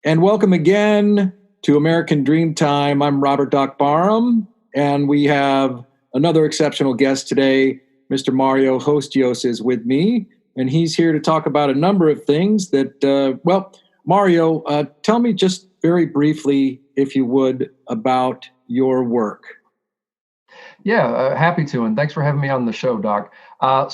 And welcome again to American Dreamtime. I'm Robert Doc Barham, and we have another exceptional guest today. Mr. Mario Hostios is with me, and he's here to talk about a number of things that, Mario, tell me just very briefly, if you would, about your work. Yeah, happy to, and thanks for having me on the show, Doc. My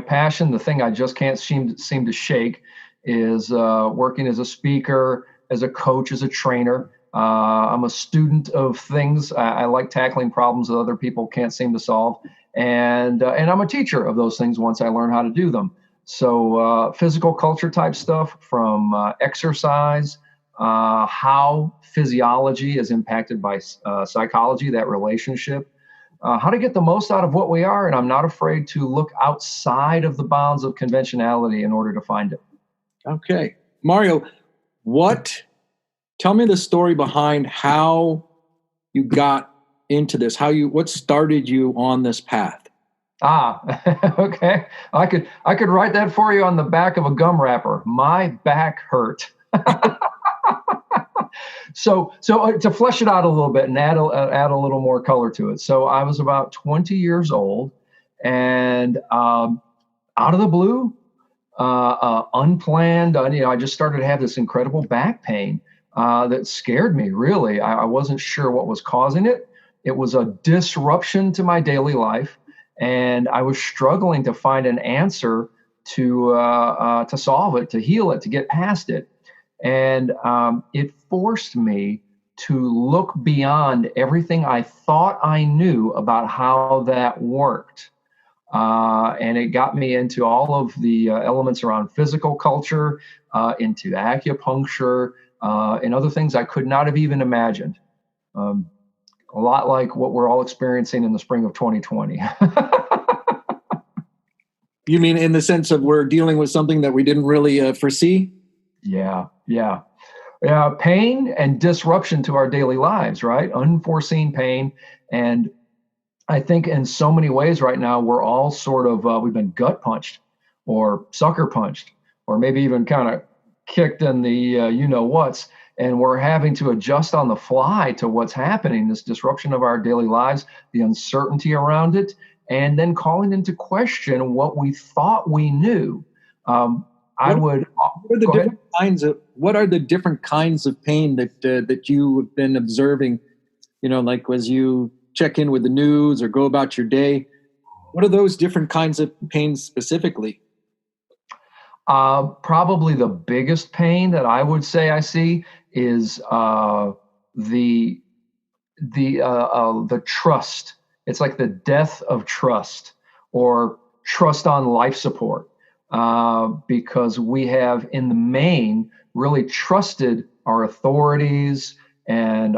passion, the thing I just can't seem to shake, is working as a speaker, as a coach, as a trainer. I'm a student of things. I like tackling problems that other people can't seem to solve, and I'm a teacher of those things once I learn how to do them. So physical culture type stuff, from exercise, how physiology is impacted by psychology, that relationship, how to get the most out of what we are. And I'm not afraid to look outside of the bounds of conventionality in order to find it. Okay. Mario, tell me the story behind how you got into this, what started you on this path? Okay. I could write that for you on the back of a gum wrapper. My back hurt. So to flesh it out a little bit and add a little more color to it. So I was about 20 years old, and out of the blue, unplanned, I just started to have this incredible back pain that scared me, really. I wasn't sure what was causing it. It was a disruption to my daily life, and I was struggling to find an answer to solve it, to heal it, to get past it. And it forced me to look beyond everything I thought I knew about how that worked. And it got me into all of the elements around physical culture, into acupuncture, and other things I could not have even imagined. A lot like what we're all experiencing in the spring of 2020. You mean in the sense of we're dealing with something that we didn't really foresee? Yeah. Pain and disruption to our daily lives, right? Unforeseen pain. And I think in so many ways right now, we're all sort of, we've been gut punched or sucker punched, or maybe even kind of kicked in the you-know-whats. And we're having to adjust on the fly to what's happening, this disruption of our daily lives, the uncertainty around it, and then calling into question what we thought we knew. What are the different kinds of pain that you have been observing? Like as you check in with the news or go about your day, what are those different kinds of pains specifically? Probably the biggest pain that I would say I see is the trust. It's like the death of trust, or trust on life support. Because we have, in the main, really trusted our authorities, and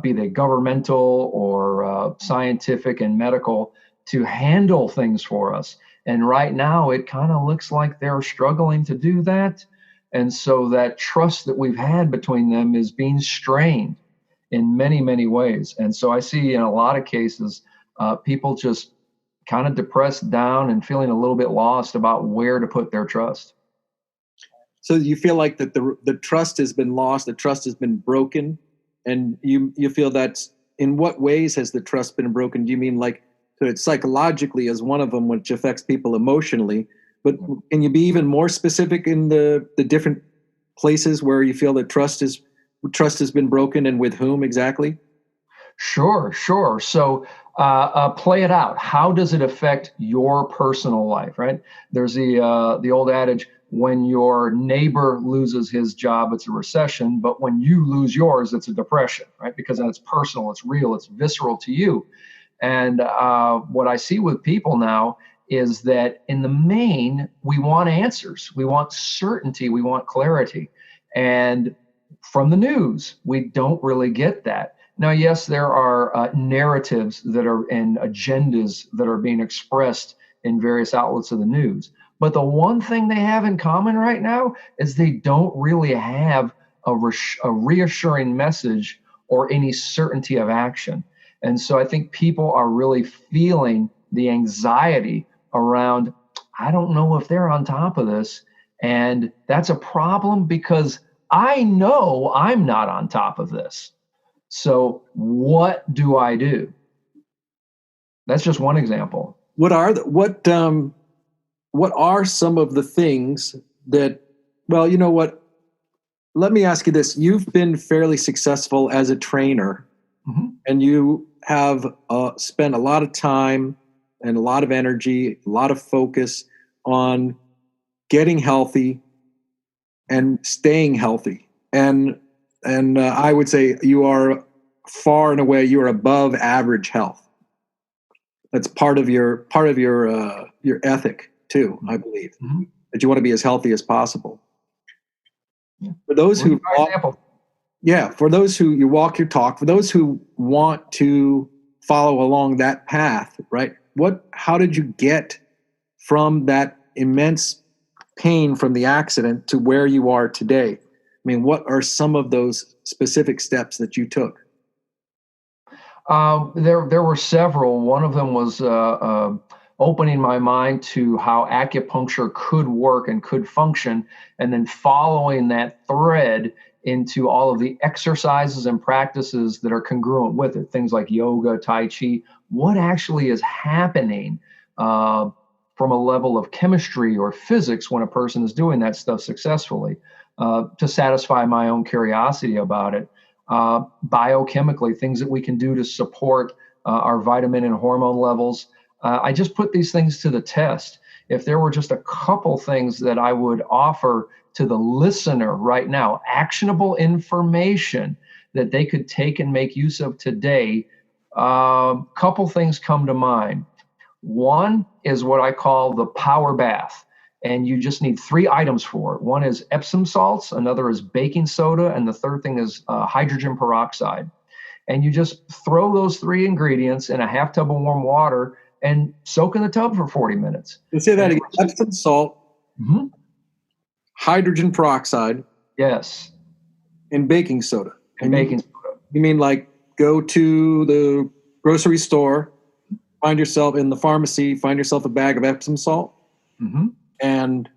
be they governmental or scientific and medical, to handle things for us. And right now, it kind of looks like they're struggling to do that. And so that trust that we've had between them is being strained in many, many ways. And so I see in a lot of cases, people just kind of depressed, down, and feeling a little bit lost about where to put their trust. So you feel like that the trust has been lost, the trust has been broken, and you feel that's, in what ways has the trust been broken? Do you mean like, so it's psychologically as one of them, which affects people emotionally, but can you be even more specific in the different places where you feel that trust has been broken, and with whom exactly? Sure. So play it out. How does it affect your personal life, right? There's the old adage, when your neighbor loses his job, it's a recession, but when you lose yours, it's a depression, right? Because then it's personal, it's real, it's visceral to you. And what I see with people now is that in the main, we want answers. We want certainty. We want clarity. And from the news, we don't really get that. Now, yes, there are narratives that are and agendas that are being expressed in various outlets of the news. But the one thing they have in common right now is they don't really have a reassuring message or any certainty of action. And so I think people are really feeling the anxiety around, I don't know if they're on top of this. And that's a problem, because I know I'm not on top of this. So what do I do? That's just one example. What are some of the things that, well, you know what? Let me ask you this. You've been fairly successful as a trainer, and you have spent a lot of time and a lot of energy, a lot of focus on getting healthy and staying healthy. And I would say you are far and away, you are above average health. That's part of your ethic too, I believe, that you want to be as healthy as possible. For those who for those who you walk your talk, for those who want to follow along that path, right? How did you get from that immense pain from the accident to where you are today? I mean, what are some of those specific steps that you took? There were several. One of them was opening my mind to how acupuncture could work and could function, and then following that thread into all of the exercises and practices that are congruent with it. Things like yoga, Tai Chi. What actually is happening from a level of chemistry or physics when a person is doing that stuff successfully, to satisfy my own curiosity about it. Biochemically, things that we can do to support our vitamin and hormone levels. I just put these things to the test. If there were just a couple things that I would offer to the listener right now, actionable information that they could take and make use of today, couple things come to mind. One is what I call the power bath. And you just need 3 items for it. One is Epsom salts, another is baking soda, and the third thing is hydrogen peroxide. And you just throw those 3 ingredients in a half tub of warm water and soak in the tub for 40 minutes. Let's say that again. Epsom salt, hydrogen peroxide, yes, and baking soda. And baking soda. You mean like go to the grocery store, find yourself in the pharmacy, find yourself a bag of Epsom salt, and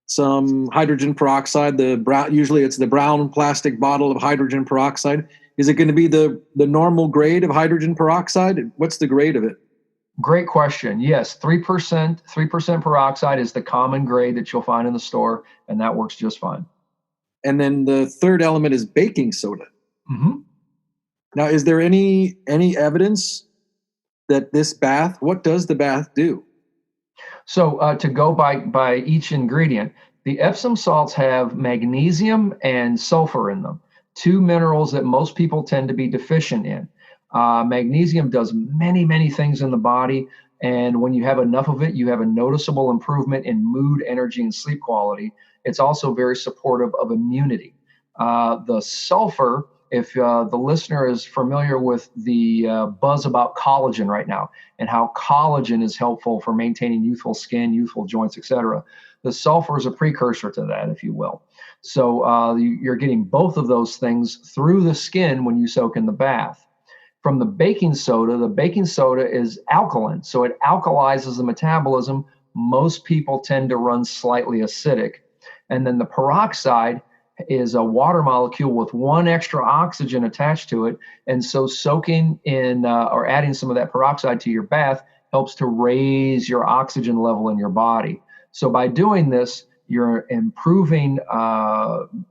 some hydrogen peroxide. Usually it's the brown plastic bottle of hydrogen peroxide. Is it going to be the normal grade of hydrogen peroxide? What's the grade of it? Great question. Yes, 3% peroxide is the common grade that you'll find in the store, and that works just fine. And then the third element is baking soda. Now, is there any evidence that this bath, what does the bath do? So to go by each ingredient, the Epsom salts have magnesium and sulfur in them, 2 minerals that most people tend to be deficient in. Magnesium does many, many things in the body. And when you have enough of it, you have a noticeable improvement in mood, energy, and sleep quality. It's also very supportive of immunity. The sulfur, if the listener is familiar with the buzz about collagen right now and how collagen is helpful for maintaining youthful skin, youthful joints, etc., the sulfur is a precursor to that, if you will. So you're getting both of those things through the skin when you soak in the bath. From the baking soda is alkaline, so it alkalizes the metabolism. Most people tend to run slightly acidic. And then the peroxide is a water molecule with 1 extra oxygen attached to it. And so soaking in or adding some of that peroxide to your bath helps to raise your oxygen level in your body. So by doing this, you're improving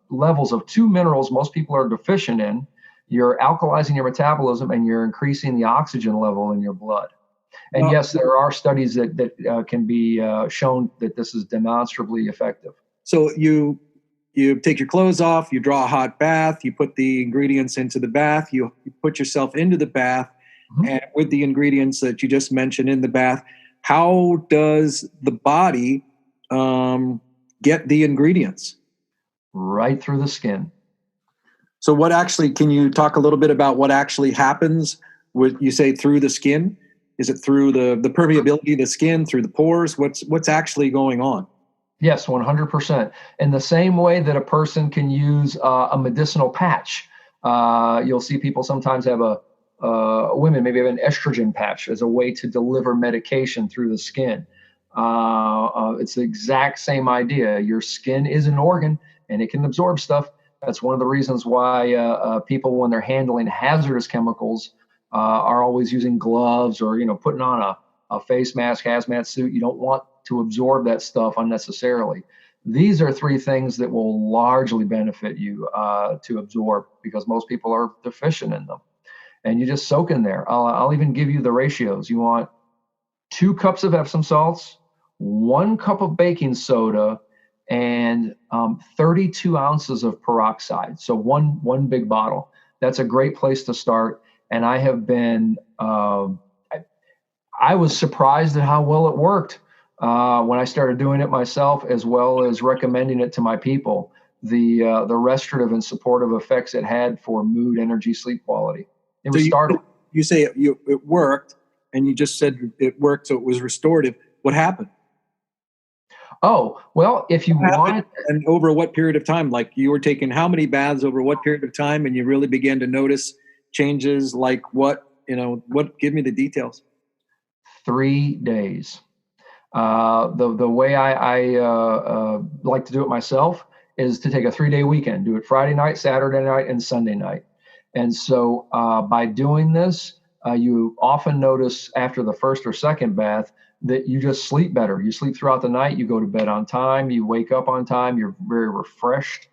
levels of 2 minerals most people are deficient in. You're alkalizing your metabolism, and you're increasing the oxygen level in your blood. And yes, there are studies that can be shown that this is demonstrably effective. So you take your clothes off, you draw a hot bath, you put the ingredients into the bath, you put yourself into the bath, and with the ingredients that you just mentioned in the bath, how does the body get the ingredients? Right through the skin. So can you talk a little bit about what actually happens with, you say, through the skin? Is it through the permeability of the skin, through the pores? What's actually going on? Yes, 100%. In the same way that a person can use a medicinal patch, you'll see people sometimes have women maybe have an estrogen patch as a way to deliver medication through the skin. It's the exact same idea. Your skin is an organ, and it can absorb stuff. That's one of the reasons why people, when they're handling hazardous chemicals, are always using gloves or, putting on a face mask, hazmat suit. You don't want to absorb that stuff unnecessarily. These are three things that will largely benefit you to absorb, because most people are deficient in them. And you just soak in there. I'll even give you the ratios. You want 2 cups of Epsom salts, 1 cup of baking soda, and 32 ounces of peroxide. So one big bottle. That's a great place to start. And I have been, I was surprised at how well it worked when I started doing it myself, as well as recommending it to my people. The restorative and supportive effects it had for mood, energy, sleep quality. It was startling. You say it worked, and you just said it worked, so it was restorative. What happened? Oh, well, if you want. And over what period of time? Like, you were taking how many baths over what period of time, and you really began to notice changes? Like what, give me the details. 3 days. The way I like to do it myself is to take a 3-day weekend, do it Friday night, Saturday night, and Sunday night. And so by doing this, you often notice after the first or second bath that you just sleep better. You sleep throughout the night, you go to bed on time, you wake up on time, you're very refreshed.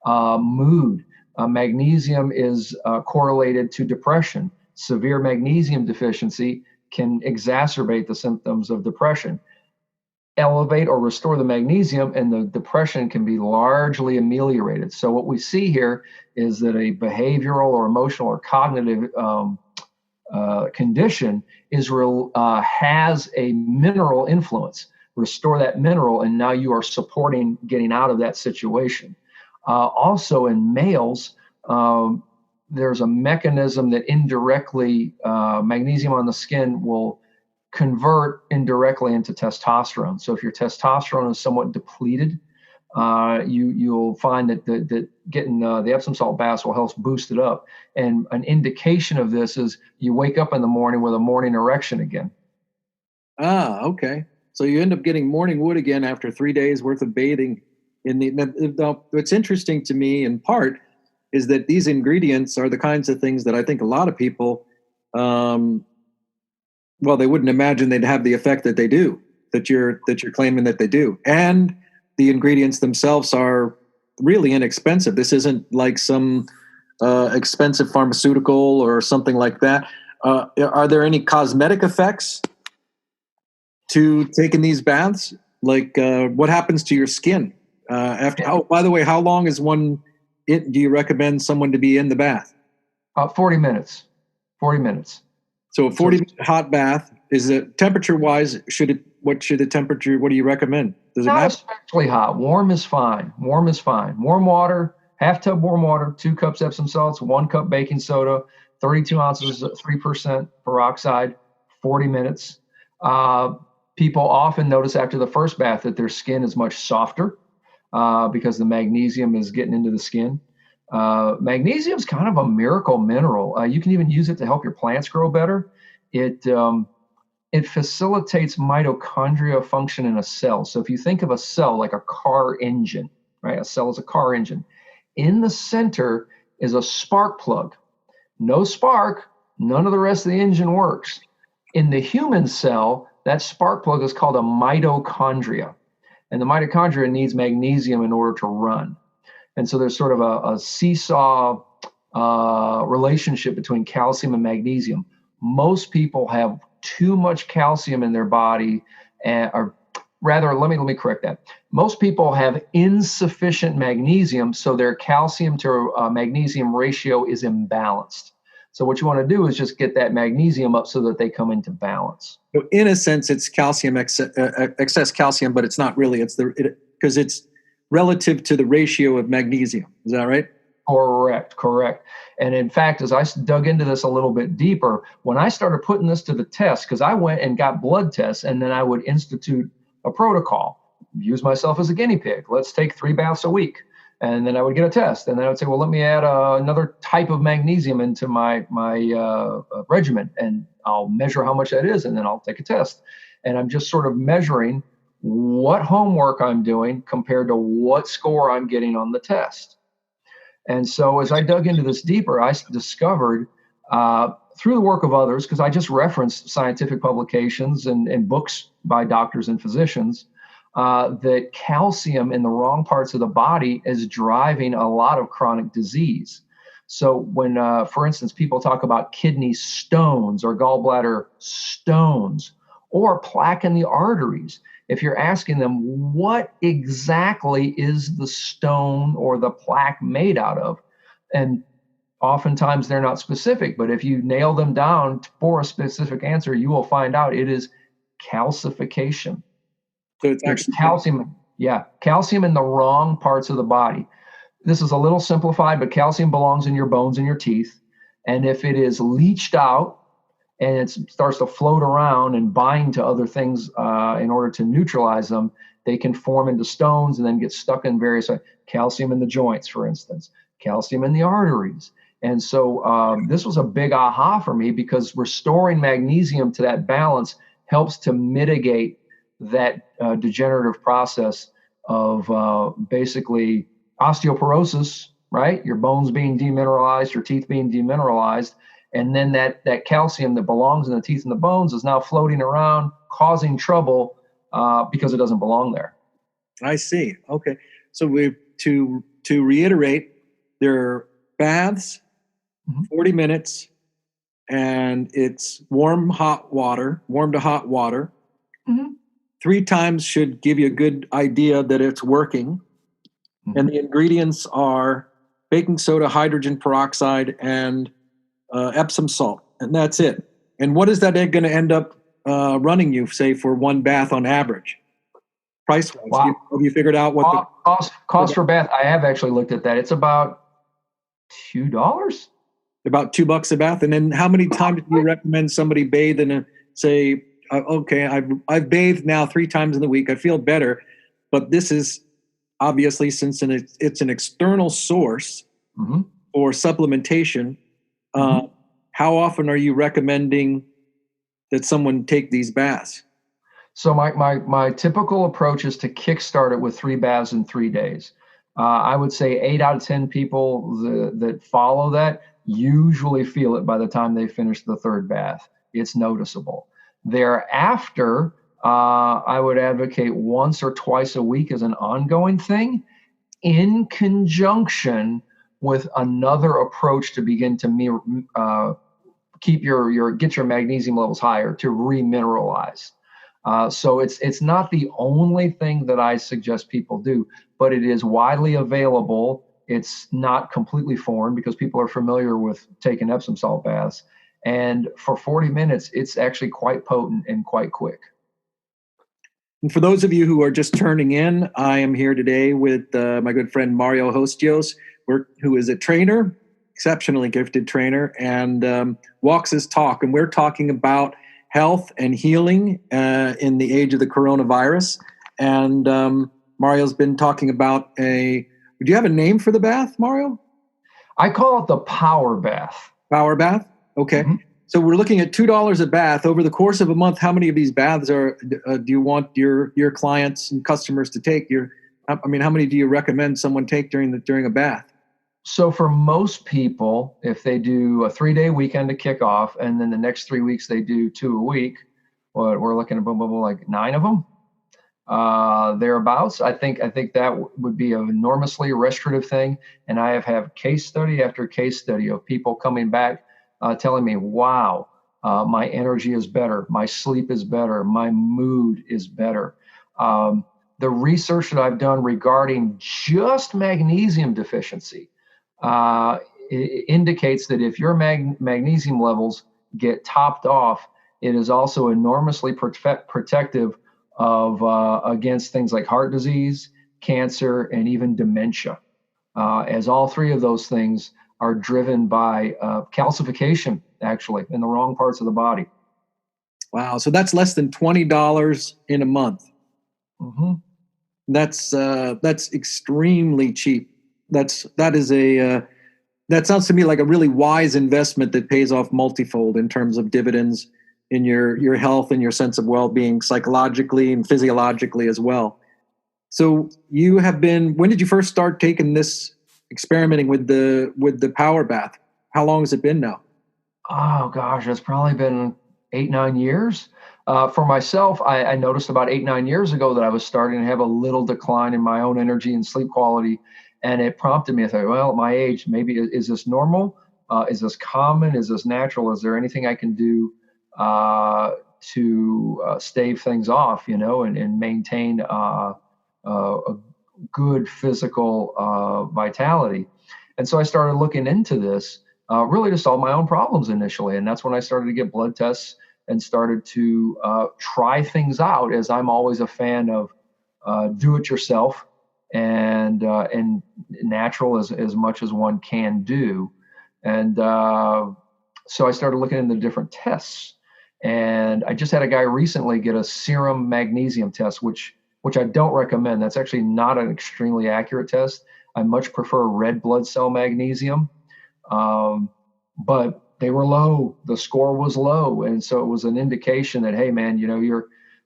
Mood. Magnesium is correlated to depression. Severe magnesium deficiency can exacerbate the symptoms of depression. Elevate or restore the magnesium, and the depression can be largely ameliorated. So what we see here is that a behavioral or emotional or cognitive condition has a mineral influence. Restore that mineral, and now you are supporting getting out of that situation. Also in males, there's a mechanism that indirectly magnesium on the skin will convert indirectly into testosterone. So if your testosterone is somewhat depleted, you'll find that getting the Epsom salt baths will help boost it up. And an indication of this is you wake up in the morning with a morning erection again. Okay. So you end up getting morning wood again after 3 days worth of bathing. What's interesting to me in part is that these ingredients are the kinds of things that I think a lot of people, they wouldn't imagine they'd have the effect that they do, that you're claiming that they do. And the ingredients themselves are really inexpensive. This isn't like some expensive pharmaceutical or something like that. Are there any cosmetic effects to taking these baths? Like what happens to your skin after? Oh, by the way, how long is do you recommend someone to be in the bath? 40 minutes. 40 minutes. So a 40-minute hot bath, is it temperature-wise? What do you recommend? Does it Not matter? especially hot. Warm is fine. Warm is fine. Warm water, half tub warm water, 2 cups Epsom salts, 1 cup baking soda, 32 ounces, 3% peroxide, 40 minutes. People often notice after the first bath that their skin is much softer because the magnesium is getting into the skin. Magnesium is kind of a miracle mineral. You can even use it to help your plants grow better. It facilitates mitochondria function in a cell. So if you think of a cell like a car engine, right? A cell is a car engine. In the center is a spark plug. No spark, none of the rest of the engine works. In the human cell, that spark plug is called a mitochondria. And the mitochondria needs magnesium in order to run. And so there's sort of a seesaw relationship between calcium and magnesium. Most people have too much calcium in their body, or rather, let me correct that. Most people have insufficient magnesium, so their calcium to magnesium ratio is imbalanced. So what you want to do is just get that magnesium up so that they come into balance. So in a sense, it's calcium excess calcium, but it's not really. Because it's relative to the ratio of magnesium. Is that right? Correct. And in fact, as I dug into this a little bit deeper, when I started putting this to the test, because I went and got blood tests, and then I would institute a protocol, use myself as a guinea pig. Let's take 3 baths a week. And then I would get a test. And then I would say, well, let me add another type of magnesium into my regimen, and I'll measure how much that is, and then I'll take a test. And I'm just sort of measuring what homework I'm doing compared to what score I'm getting on the test. And so as I dug into this deeper, I discovered through the work of others, because I just referenced scientific publications and books by doctors and physicians, that calcium in the wrong parts of the body is driving a lot of chronic disease. So when, for instance, people talk about kidney stones or gallbladder stones or plaque in the arteries, if you're asking them what exactly is the stone or the plaque made out of, and oftentimes they're not specific, but if you nail them down for a specific answer, you will find out it is calcification. So it's actually calcium. Yeah, calcium in the wrong parts of the body. This is a little simplified, but calcium belongs in your bones and your teeth. And if it is leached out and it starts to float around and bind to other things in order to neutralize them, they can form into stones and then get stuck in various calcium in the joints, for instance, calcium in the arteries. And so this was a big aha for me, because restoring magnesium to that balance helps to mitigate that degenerative process of basically osteoporosis, right? Your bones being demineralized, your teeth being demineralized. And then that calcium that belongs in the teeth and the bones is now floating around, causing trouble because it doesn't belong there. I see. Okay. So to reiterate, there are baths, 40 minutes, and it's warm to hot water. 3 times should give you a good idea that it's working. And the ingredients are baking soda, hydrogen peroxide, and Epsom salt. And that's it. And what is that going to end up running you, say, for one bath on average? Price-wise, wow. Have you figured out what the cost for bath? I have actually looked at that. It's about $2. About $2 a bath. And then how many times do you recommend somebody bathe in say, okay, I've bathed now 3 times in the week. I feel better, but this is obviously, since it's an external source for supplementation. How often are you recommending that someone take these baths? So my typical approach is to kickstart it with 3 baths in 3 days. I would say 8 out of 10 people that follow that usually feel it by the time they finish the 3rd bath. It's noticeable. Thereafter, I would advocate once or twice a week as an ongoing thing, in conjunction with another approach to begin to keep get your magnesium levels higher, to remineralize. So it's not the only thing that I suggest people do, but it is widely available. It's not completely foreign because people are familiar with taking Epsom salt baths. And for 40 minutes, it's actually quite potent and quite quick. And for those of you who are just turning in, I am here today with my good friend Mario Hostios, who is a trainer, exceptionally gifted trainer, and walks his talk. And we're talking about health and healing in the age of the coronavirus. And Mario's been talking about do you have a name for the bath, Mario? I call it the power bath. Power bath? Okay. So we're looking at $2 a bath. Over the course of a month, how many of these baths do you want your clients and customers to take? How many do you recommend someone take during a bath? So for most people, if they do a 3-day weekend to kick off, and then the next 3 weeks they do 2 a week, we're looking at like 9 of them, thereabouts. I think that would be an enormously restorative thing. And I have case study after case study of people coming back telling me, wow, my energy is better, my sleep is better, my mood is better. The research that I've done regarding just magnesium deficiency indicates that if your magnesium levels get topped off, it is also enormously protective of against things like heart disease, cancer, and even dementia, as all 3 of those things are driven by calcification, actually, in the wrong parts of the body. Wow. So that's less than $20 in a month. That's extremely cheap. That sounds to me like a really wise investment that pays off multifold in terms of dividends in your health and your sense of well-being, psychologically and physiologically as well. So when did you first start taking this experimenting with the power bath. How long has it been now? Oh gosh, it's probably been 8, 9 years. For myself, I noticed about 8, 9 years ago that I was starting to have a little decline in my own energy and sleep quality, and it prompted me. I thought, well, at my age, maybe is this normal? Is this common? Is this natural? Is there anything I can do to stave things off, and maintain a good physical vitality? And so I started looking into this really to solve my own problems initially. And that's when I started to get blood tests and started to try things out, as I'm always a fan of do it yourself and natural as much as one can do. And so I started looking into different tests. And I just had a guy recently get a serum magnesium test, which I don't recommend. That's actually not an extremely accurate test. I much prefer red blood cell magnesium. But they were low. The score was low. And so it was an indication that, hey, man,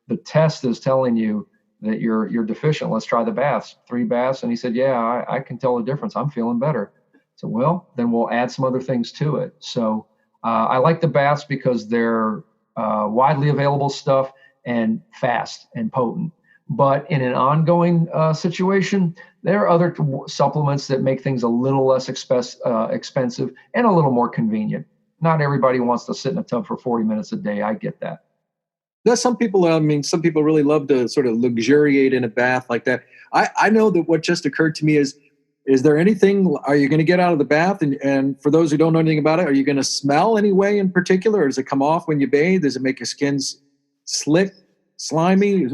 the test is telling you that you're deficient. Let's try the baths, 3 baths. And he said, yeah, I can tell the difference. I'm feeling better. So, well, then we'll add some other things to it. So I like the baths because they're widely available stuff and fast and potent. But in an ongoing situation, there are other supplements that make things a little less expensive and a little more convenient. Not everybody wants to sit in a tub for 40 minutes a day. I get that. There's some people, some people really love to sort of luxuriate in a bath like that. I know that what just occurred to me is there anything, are you going to get out of the bath? And for those who don't know anything about it, are you going to smell any way in particular? Or does it come off when you bathe? Does it make your skin slick, slimy?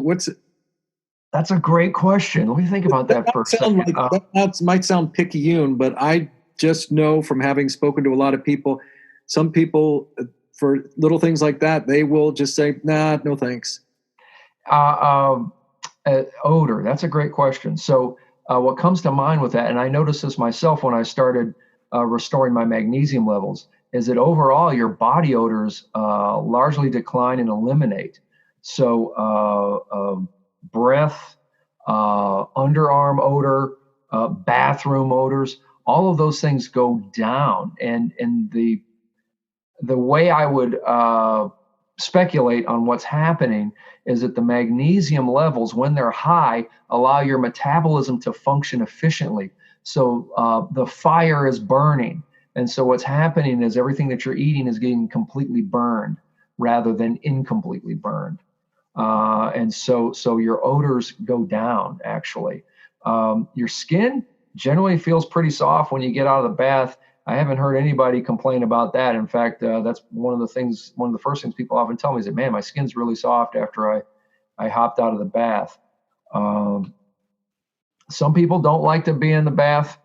That's a great question. Let me think about that for a second. That might sound picayune, but I just know from having spoken to a lot of people, some people, for little things like that, they will just say, nah, no thanks. Odor, that's a great question. So what comes to mind with that, and I noticed this myself when I started restoring my magnesium levels, is that overall your body odors largely decline and eliminate. So breath, underarm odor, bathroom odors, all of those things go down. And the way I would speculate on what's happening is that the magnesium levels, when they're high, allow your metabolism to function efficiently. So the fire is burning. And so what's happening is everything that you're eating is getting completely burned rather than incompletely burned. And so your odors go down, actually. Your skin generally feels pretty soft when you get out of the bath. I haven't heard anybody complain about that. In fact, that's one of the first things people often tell me is that, man, my skin's really soft after I hopped out of the bath. Some people don't like to be in the bath.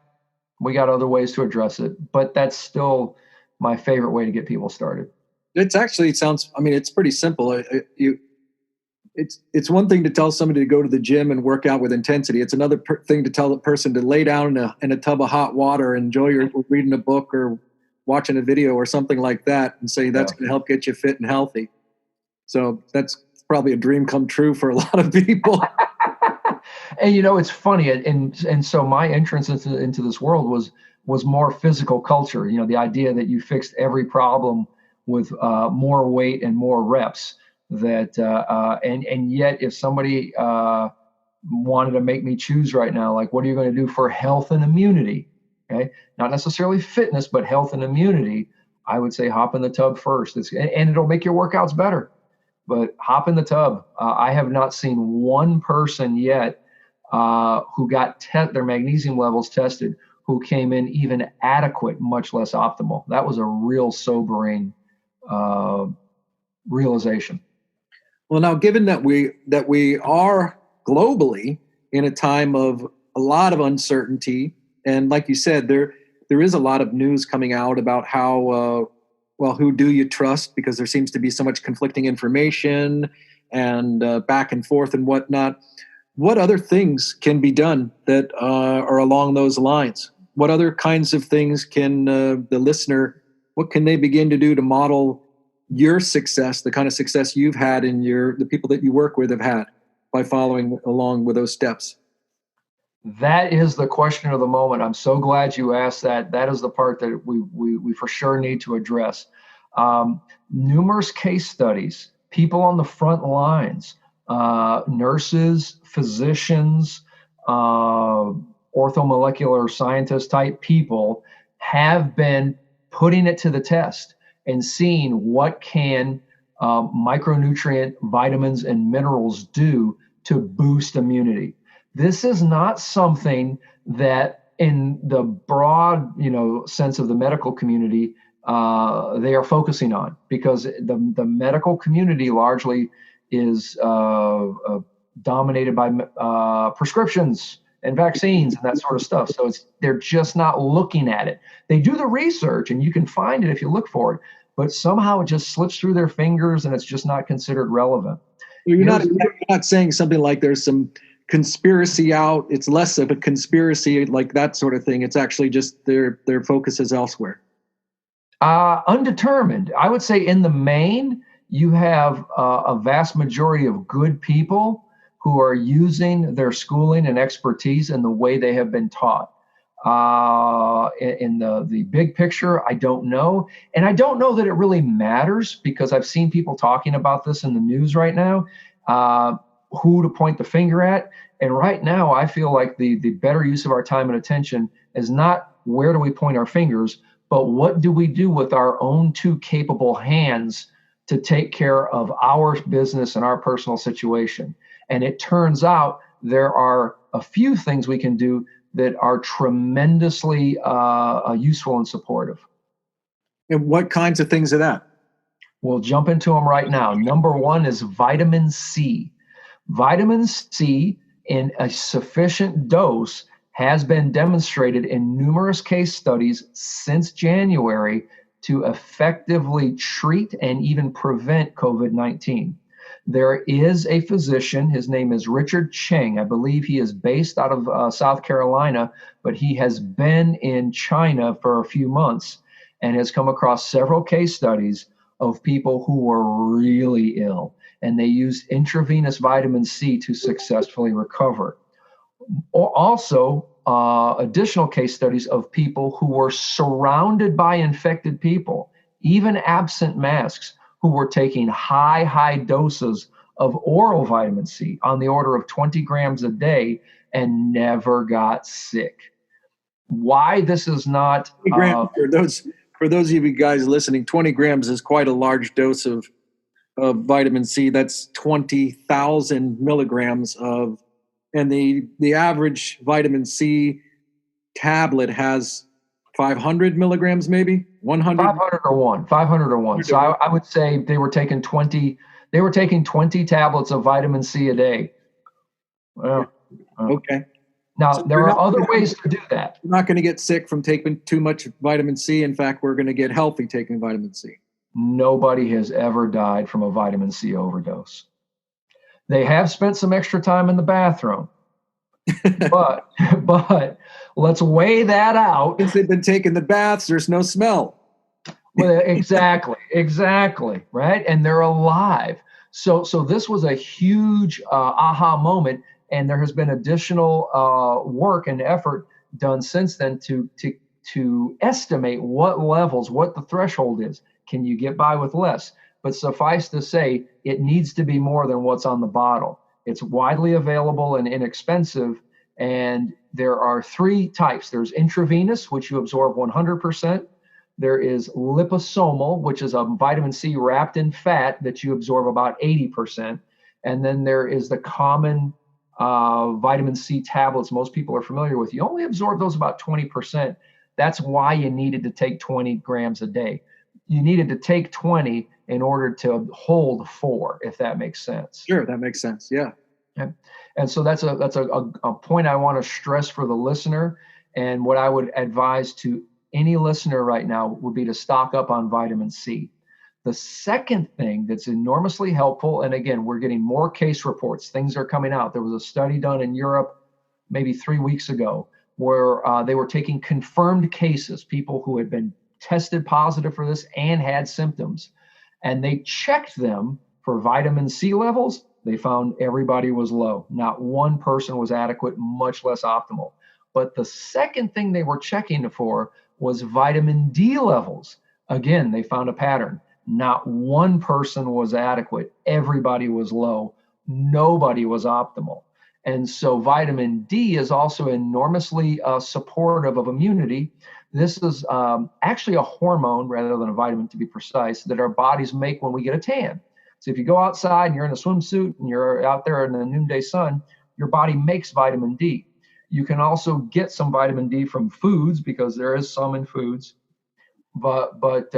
We got other ways to address it, but that's still my favorite way to get people started. It's pretty simple. It's one thing to tell somebody to go to the gym and work out with intensity. It's another thing to tell a person to lay down in a tub of hot water, enjoy reading a book or watching a video or something like that, and say that's going to help get you fit and healthy. So that's probably a dream come true for a lot of people. And it's funny, and so my entrance into this world was more physical culture. The idea that you fixed every problem with more weight and more reps. That and yet if somebody wanted to make me choose right now, like, what are you going to do for health and immunity? Okay, not necessarily fitness, but health and immunity. I would say hop in the tub first. And it'll make your workouts better. But hop in the tub. I have not seen one person yet who got their magnesium levels tested who came in even adequate, much less optimal. That was a real sobering realization. Well, now, given that we are globally in a time of a lot of uncertainty, and like you said, there is a lot of news coming out about how who do you trust, because there seems to be so much conflicting information and back and forth and whatnot. What other things can be done that are along those lines? What other kinds of things can the listener? What can they begin to do to model your success, the kind of success you've had in the people that you work with have had by following along with those steps? That is the question of the moment. I'm so glad you asked that. That is the part that we for sure need to address. Numerous case studies, people on the front lines, nurses, physicians, orthomolecular scientist type people have been putting it to the test and seeing what can micronutrient vitamins and minerals do to boost immunity. This is not something that in the broad, sense of the medical community, they are focusing on, because the medical community largely is dominated by prescriptions and vaccines and that sort of stuff. So they're just not looking at it. They do the research, and you can find it if you look for it, but somehow it just slips through their fingers, and it's just not considered relevant. You're not saying something like there's some conspiracy out. It's less of a conspiracy like that sort of thing. It's actually just their focus is elsewhere. Undetermined. I would say in the main, you have a vast majority of good people who are using their schooling and expertise in the way they have been taught. In the big picture, I don't know. And I don't know that it really matters, because I've seen people talking about this in the news right now, who to point the finger at. And right now, I feel like the better use of our time and attention is not where do we point our fingers, but what do we do with our own two capable hands to take care of our business and our personal situation. And it turns out there are a few things we can do that are tremendously useful and supportive. And what kinds of things are that? We'll jump into them right now. Number one is vitamin C. Vitamin C in a sufficient dose has been demonstrated in numerous case studies since January to effectively treat and even prevent COVID-19. There is a physician, his name is Richard Cheng. I believe he is based out of South Carolina, but he has been in China for a few months and has come across several case studies of people who were really ill, and they used intravenous vitamin C to successfully recover. Also, additional case studies of people who were surrounded by infected people, even absent masks, who were taking high doses of oral vitamin C on the order of 20 grams a day and never got sick. Why this is not... For those of you guys listening, 20 grams is quite a large dose of vitamin C. That's 20,000 milligrams of, and the average vitamin C tablet has 500 milligrams, maybe 100. 500 or one. So I would say they were taking 20 tablets of vitamin C a day. Well, okay. Now, so there are other ways to do that. We're not going to get sick from taking too much vitamin C. In fact, we're going to get healthy taking vitamin C. Nobody has ever died from a vitamin C overdose. They have spent some extra time in the bathroom. but let's weigh that out. Since they've been taking the baths, there's no smell. Well, exactly, right? And they're alive. So this was a huge aha moment. And there has been additional work and effort done since then to estimate what levels, what the threshold is. Can you get by with less? But suffice to say, it needs to be more than what's on the bottle. It's widely available and inexpensive. And there are three types. There's intravenous, which you absorb 100%. There is liposomal, which is a vitamin C wrapped in fat that you absorb about 80%. And then there is the common vitamin C tablets most people are familiar with. You only absorb those about 20%. That's why you needed to take 20 grams a day. You needed to take 20 in order to hold 4, if that makes sense. Sure, that makes sense. Yeah. And so that's a point I want to stress for the listener. And what I would advise to any listener right now would be to stock up on vitamin C. The second thing that's enormously helpful, and again, we're getting more case reports, things are coming out. There was a study done in Europe maybe 3 weeks ago where they were taking confirmed cases, people who had been tested positive for this and had symptoms, and they checked them for vitamin C levels they found everybody was low. Not one person was adequate, much less optimal. But the second thing they were checking for was vitamin D levels. Again, they found a pattern. Not one person was adequate. Everybody was low. Nobody was optimal. And so vitamin D is also enormously supportive of immunity. This is actually a hormone rather than a vitamin, to be precise, that our bodies make when we get a tan. So if you go outside and you're in a swimsuit and you're out there in the noonday sun, your body makes vitamin D. You can also get some vitamin D from foods, because there is some in foods. But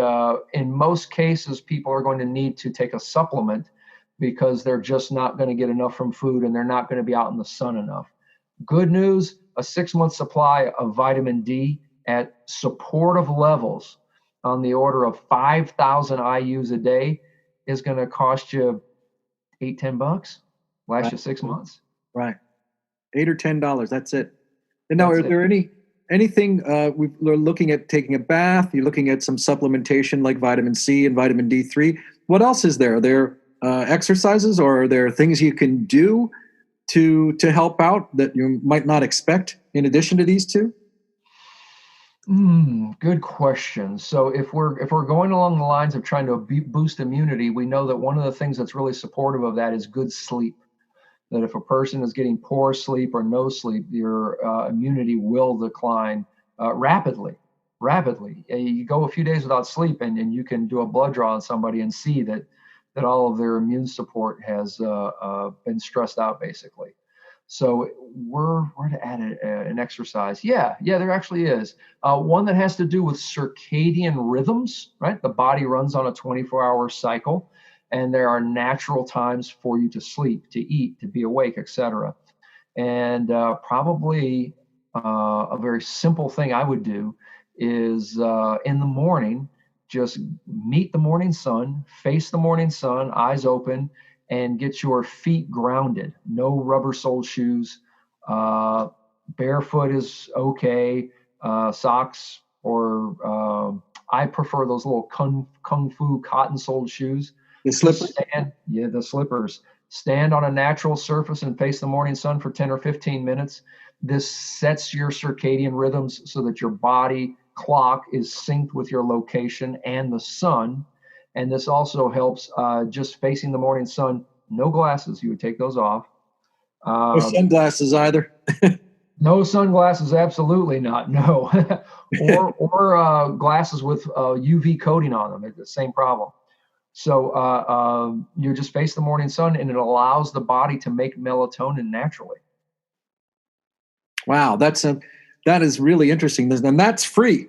in most cases, people are going to need to take a supplement, because they're just not going to get enough from food, and they're not going to be out in the sun enough. Good news, a 6-month supply of vitamin D at supportive levels on the order of 5,000 IUs a day is going to cost you $8-10, last you 6 months. Right. $8 or $10. That's it. And now, are there anything we're looking at taking a bath? You're looking at some supplementation like vitamin C and vitamin D3. What else is there? Are there exercises, or are there things you can do to help out that you might not expect in addition to these two? Good question. So if we're going along the lines of trying to boost immunity, we know that one of the things that's really supportive of that is good sleep. That if a person is getting poor sleep or no sleep, your immunity will decline rapidly. You go a few days without sleep, and you can do a blood draw on somebody and see that all of their immune support has been stressed out, basically. So we're to add an exercise. Yeah, there actually is. One that has to do with circadian rhythms, right? The body runs on a 24-hour cycle, and there are natural times for you to sleep, to eat, to be awake, etc. And probably a very simple thing I would do is in the morning, just meet the morning sun, face the morning sun, eyes open, and get your feet grounded. No rubber-soled shoes. Barefoot is okay. Socks, or I prefer those little kung fu cotton-soled shoes. The slippers? The slippers. Stand on a natural surface and face the morning sun for 10 or 15 minutes. This sets your circadian rhythms so that your body clock is synced with your location and the sun. And this also helps just facing the morning sun. No glasses, you would take those off. No sunglasses either. No sunglasses, absolutely not. No. or glasses with UV coating on them. It's the same problem. So you just face the morning sun, and it allows the body to make melatonin naturally. Wow, that is really interesting. And that's free.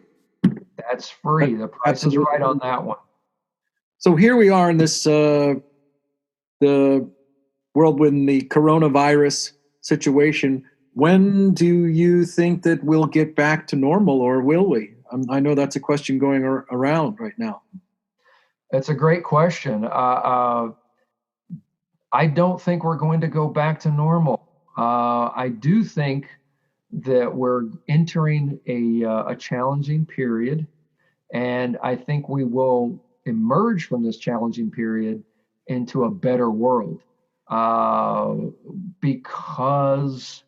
That's free. The price is right on that one. So here we are in this the world with the coronavirus situation. When do you think that we'll get back to normal, or will we? I know that's a question going around right now. It's a great question. I don't think we're going to go back to normal. I do think that we're entering a challenging period, and I think we will emerge from this challenging period into a better world, because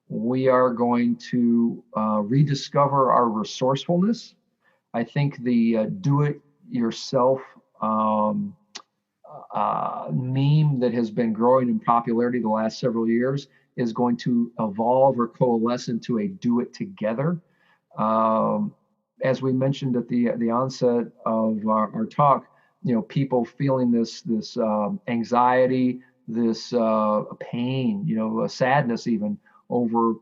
we are going to rediscover our resourcefulness. I think the do-it-yourself meme that has been growing in popularity the last several years is going to evolve or coalesce into a do-it-together. As we mentioned at the onset of our talk, people feeling this anxiety, this pain, sadness even over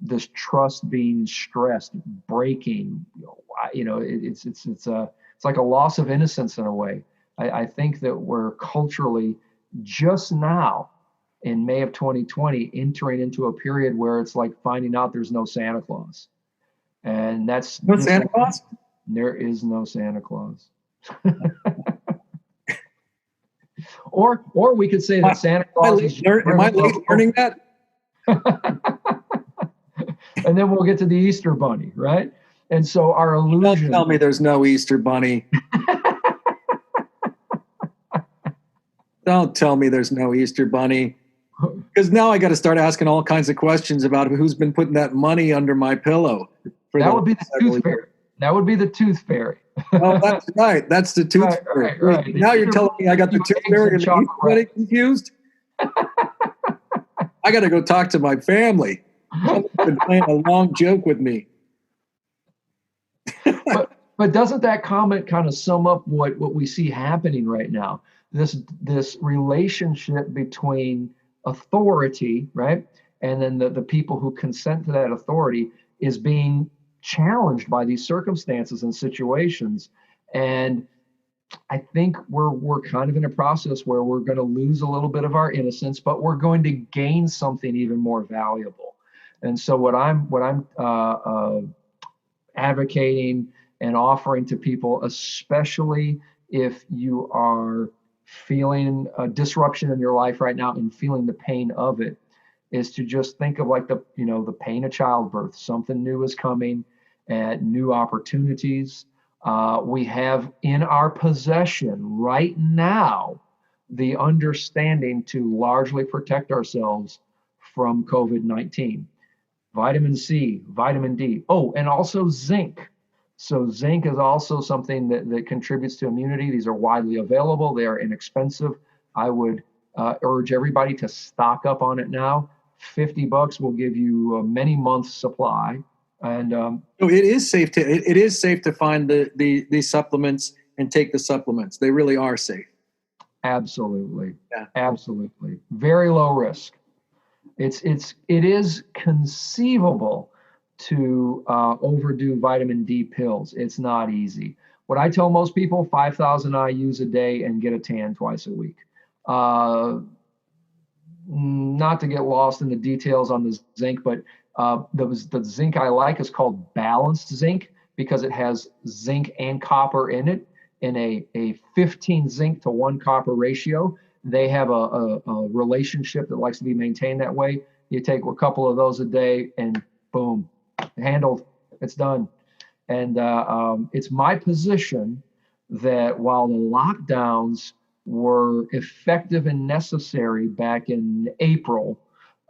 this trust being stressed, breaking. It's like a loss of innocence in a way. I think that we're culturally just now in May of 2020 entering into a period where it's like finding out there's no Santa Claus. And that's no Santa Claus? There is no Santa Claus. or we could say that Santa Claus is... Am I late learning that? And then we'll get to the Easter Bunny, right? And so our illusion... Don't tell me there's no Easter Bunny. Don't tell me there's no Easter Bunny. Because now I got to start asking all kinds of questions about who's been putting that money under my pillow. That would be the tooth fairy. That would be the tooth fairy. Oh, that's right. That's the tooth fairy. Right. Now you're telling me I got the tooth fairy and the Easter Bunny confused? I got to go talk to my family. Someone's been playing a long joke with me. But doesn't that comment kind of sum up what we see happening right now? This relationship between authority, right, and then the people who consent to that authority is being challenged by these circumstances and situations. And I think we're kind of in a process where we're going to lose a little bit of our innocence, but we're going to gain something even more valuable. And so what I'm advocating and offering to people, especially if you are feeling a disruption in your life right now and feeling the pain of it, is to just think of like the pain of childbirth. Something new is coming, and new opportunities. We have in our possession right now the understanding to largely protect ourselves from COVID-19. Vitamin C, vitamin D. Oh, and also zinc. So zinc is also something that contributes to immunity. These are widely available. They are inexpensive. I would urge everybody to stock up on it now. $50 will give you many months supply. And so it is safe to find the supplements and take the supplements. They really are safe. Absolutely. Yeah. Absolutely. Very low risk. It is conceivable to overdo vitamin D pills. It's not easy. What I tell most people, 5,000 IUs a day and get a tan twice a week. Not to get lost in the details on the zinc, but the zinc I like is called balanced zinc because it has zinc and copper in it in a 15 zinc to 1 copper ratio. They have a relationship that likes to be maintained that way. You take a couple of those a day and boom, handled. It's done. And it's my position that while the lockdowns were effective and necessary back in April,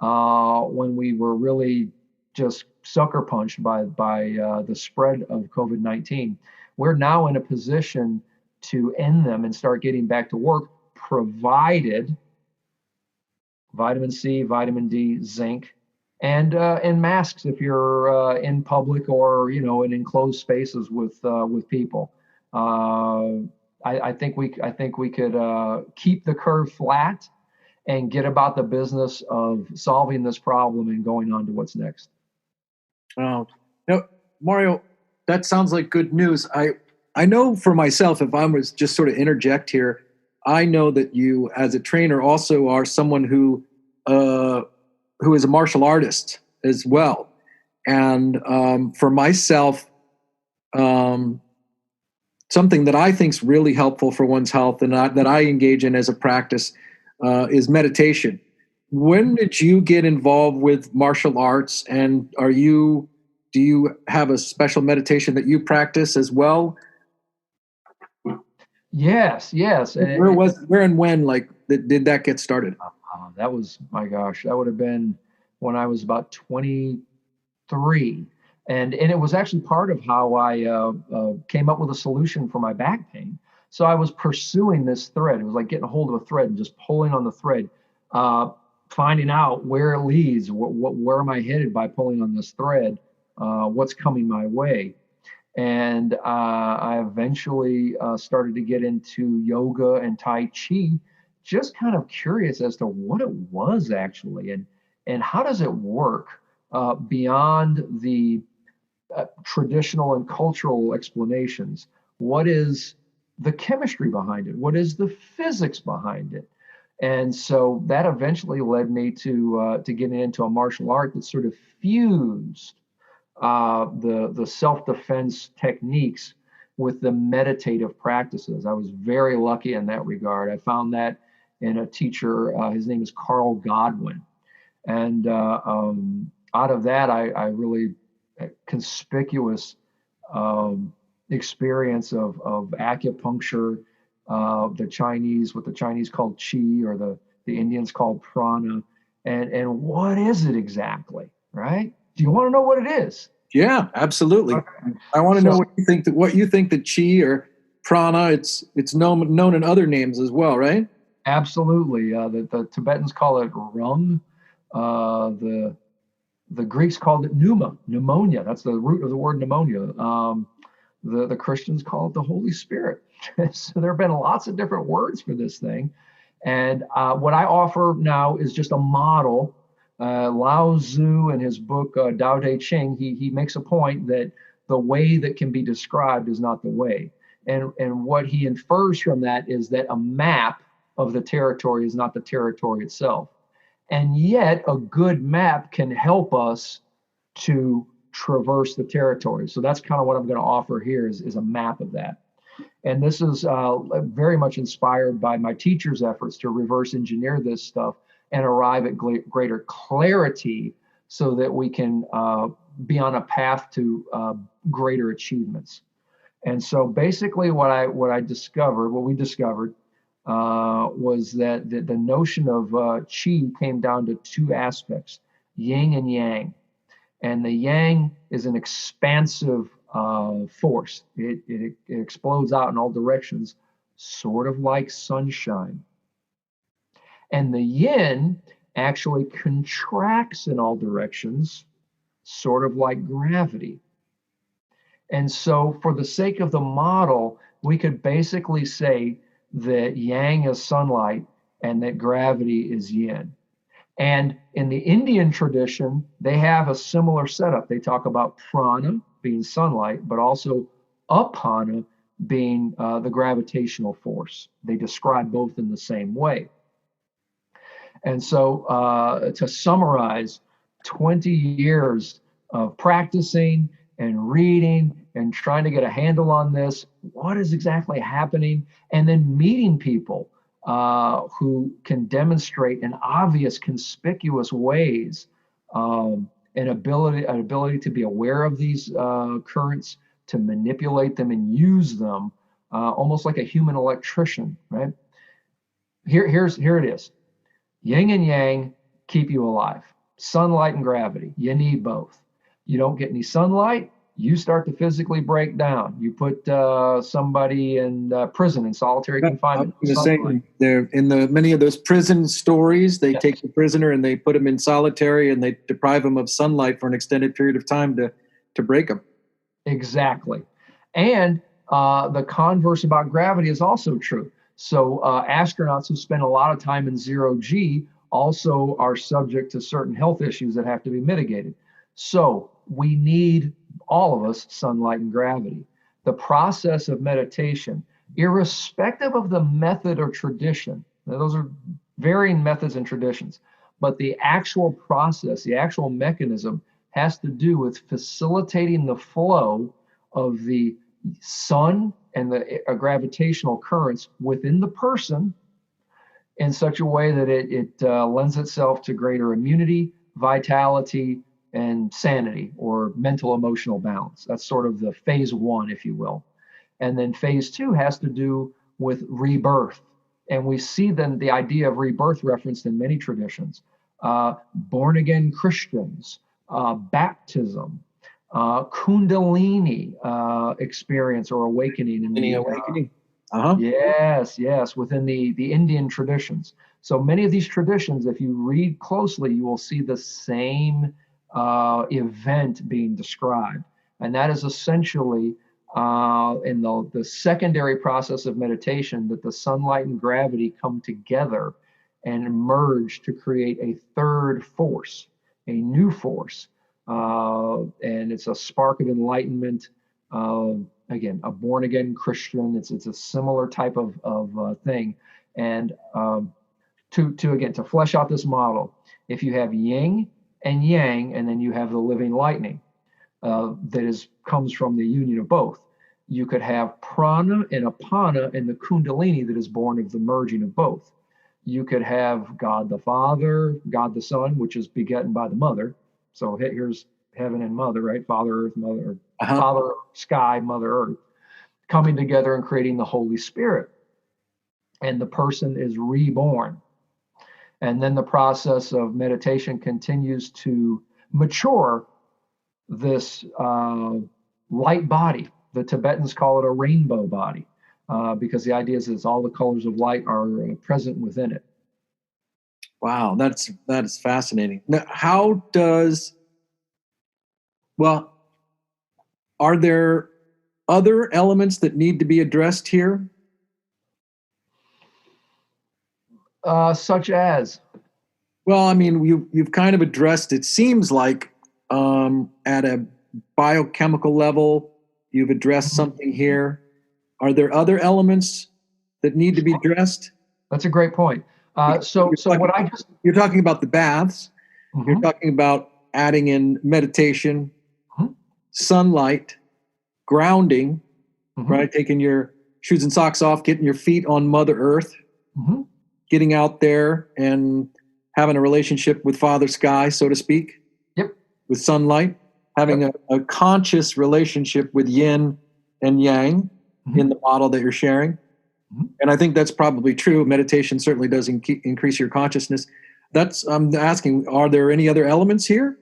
when we were really just sucker punched by the spread of COVID-19, we're now in a position to end them and start getting back to work, provided vitamin C, vitamin D, zinc, and masks if you're in public or in enclosed spaces with people. I think we could keep the curve flat and get about the business of solving this problem and going on to what's next. Oh, Mario, that sounds like good news. I know for myself, if I was just sort of interject here, I know that you, as a trainer, also are someone who is a martial artist as well. And for myself, something that I think is really helpful for one's health and that I engage in as a practice is meditation. When did you get involved with martial arts, and do you have a special meditation that you practice as well? Yes. Where and when did that get started? That was, my gosh, that would have been when I was about 23. And it was actually part of how I came up with a solution for my back pain. So I was pursuing this thread. It was like getting a hold of a thread and just pulling on the thread, finding out where it leads, where am I headed by pulling on this thread, what's coming my way. And I eventually started to get into yoga and Tai Chi, just kind of curious as to what it was actually and how does it work beyond the traditional and cultural explanations. What is the chemistry behind it? What is the physics behind it? And so that eventually led me to getting into a martial art that sort of fused the self-defense techniques with the meditative practices. I was very lucky in that regard. I found that in a teacher. His name is Carl Godwin. And out of that, I really conspicuous experience of acupuncture the Chinese, what the Chinese called chi, or the Indians called prana. And what is it exactly, right? Do you want to know what it is? Yeah, absolutely. Okay. I want to know So, what you think that chi or prana. It's known in other names as well, right? absolutely. The Tibetans call it rung. The Greeks called it pneumonia. That's the root of the word pneumonia. The Christians call it the Holy Spirit. So there have been lots of different words for this thing. And what I offer now is just a model. Lao Tzu, in his book Tao Te Ching, he makes a point that the way that can be described is not the way. And what he infers from that is that a map of the territory is not the territory itself. And yet, a good map can help us to traverse the territory. So that's kind of what I'm going to offer here is a map of that. And this is very much inspired by my teacher's efforts to reverse engineer this stuff and arrive at greater clarity so that we can be on a path to greater achievements. And so basically what we discovered was that the notion of qi came down to two aspects, yin and yang. And the yang is an expansive force. It explodes out in all directions, sort of like sunshine. And the yin actually contracts in all directions, sort of like gravity. And so, for the sake of the model, we could basically say that yang is sunlight and that gravity is yin. And in the Indian tradition, they have a similar setup. They talk about prana being sunlight, but also apana being the gravitational force. They describe both in the same way. And so, to summarize, 20 years of practicing and reading and trying to get a handle on this, what is exactly happening, and then meeting people who can demonstrate in obvious, conspicuous ways an ability to be aware of these currents, to manipulate them and use them, almost like a human electrician, right? Here it is. Yin and yang keep you alive. Sunlight and gravity, you need both. You don't get any sunlight, you start to physically break down. You put somebody in prison in solitary confinement. I was saying, there in many of those prison stories, they Yes. take the prisoner and they put him in solitary and they deprive him of sunlight for an extended period of time to break him. Exactly. And the converse about gravity is also true. So astronauts who spend a lot of time in zero G also are subject to certain health issues that have to be mitigated. So we need, all of us, sunlight and gravity. The process of meditation, irrespective of the method or tradition, now those are varying methods and traditions, but the actual process, the actual mechanism has to do with facilitating the flow of the sun and the gravitational currents within the person in such a way that it lends itself to greater immunity, vitality, and sanity, or mental emotional balance. That's sort of the phase one, if you will. And then phase two has to do with rebirth. And we see then the idea of rebirth referenced in many traditions. Born again Christians, baptism, Kundalini experience or awakening. Awakening. Yes, within the Indian traditions. So many of these traditions, if you read closely, you will see the same event being described. And that is essentially in the secondary process of meditation, that the sunlight and gravity come together and merge to create a third force, a new force. And it's a spark of enlightenment. Again, a born again Christian. It's a similar type of thing. And to flesh out this model, if you have yin and yang, and then you have the living lightning that comes from the union of both. You could have prana and apana and the kundalini that is born of the merging of both. You could have God the Father, God the Son, which is begotten by the Mother. So here's heaven and Mother, right? Father Earth, Mother, Father Sky, Mother Earth, coming together and creating the Holy Spirit. and the person is reborn. And then the process of meditation continues to mature this light body. The Tibetans call it a rainbow body, because the idea is all the colors of light are present within it. Wow, that is fascinating. Now, are there other elements that need to be addressed here? Such as? Well, I mean, you've kind of addressed, it seems like, at a biochemical level, you've addressed something here. Are there other elements that need to be addressed? That's a great point. You're talking about the baths. Mm-hmm. You're talking about adding in meditation, mm-hmm. sunlight, grounding, mm-hmm. right? Taking your shoes and socks off, getting your feet on Mother Earth, mm-hmm. getting out there and having a relationship with Father Sky, so to speak. Yep. With sunlight, having a conscious relationship with yin and yang mm-hmm. in the model that you're sharing. Mm-hmm. And I think that's probably true. Meditation certainly does increase your consciousness. I'm asking, are there any other elements here?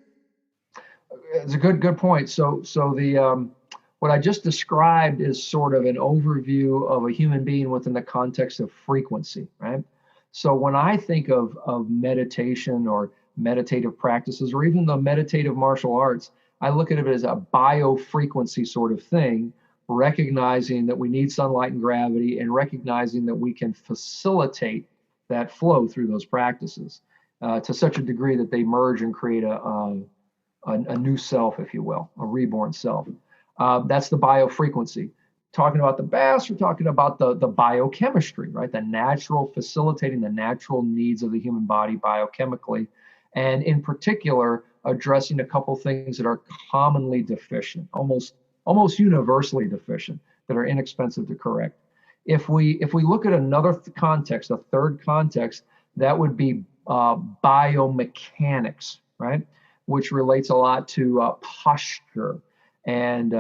It's a good point. So the what I just described is sort of an overview of a human being within the context of frequency, right? So when I think of meditation or meditative practices, or even the meditative martial arts, I look at it as a biofrequency sort of thing, recognizing that we need sunlight and gravity, and recognizing that we can facilitate that flow through those practices to such a degree that they merge and create a new self, if you will, a reborn self. That's the biofrequency. Talking about the baths, we're talking about the biochemistry, right? The natural, facilitating the natural needs of the human body biochemically, and in particular, addressing a couple things that are commonly deficient, almost universally deficient, that are inexpensive to correct. If we look at another context, a third context, that would be biomechanics, right? Which relates a lot to posture and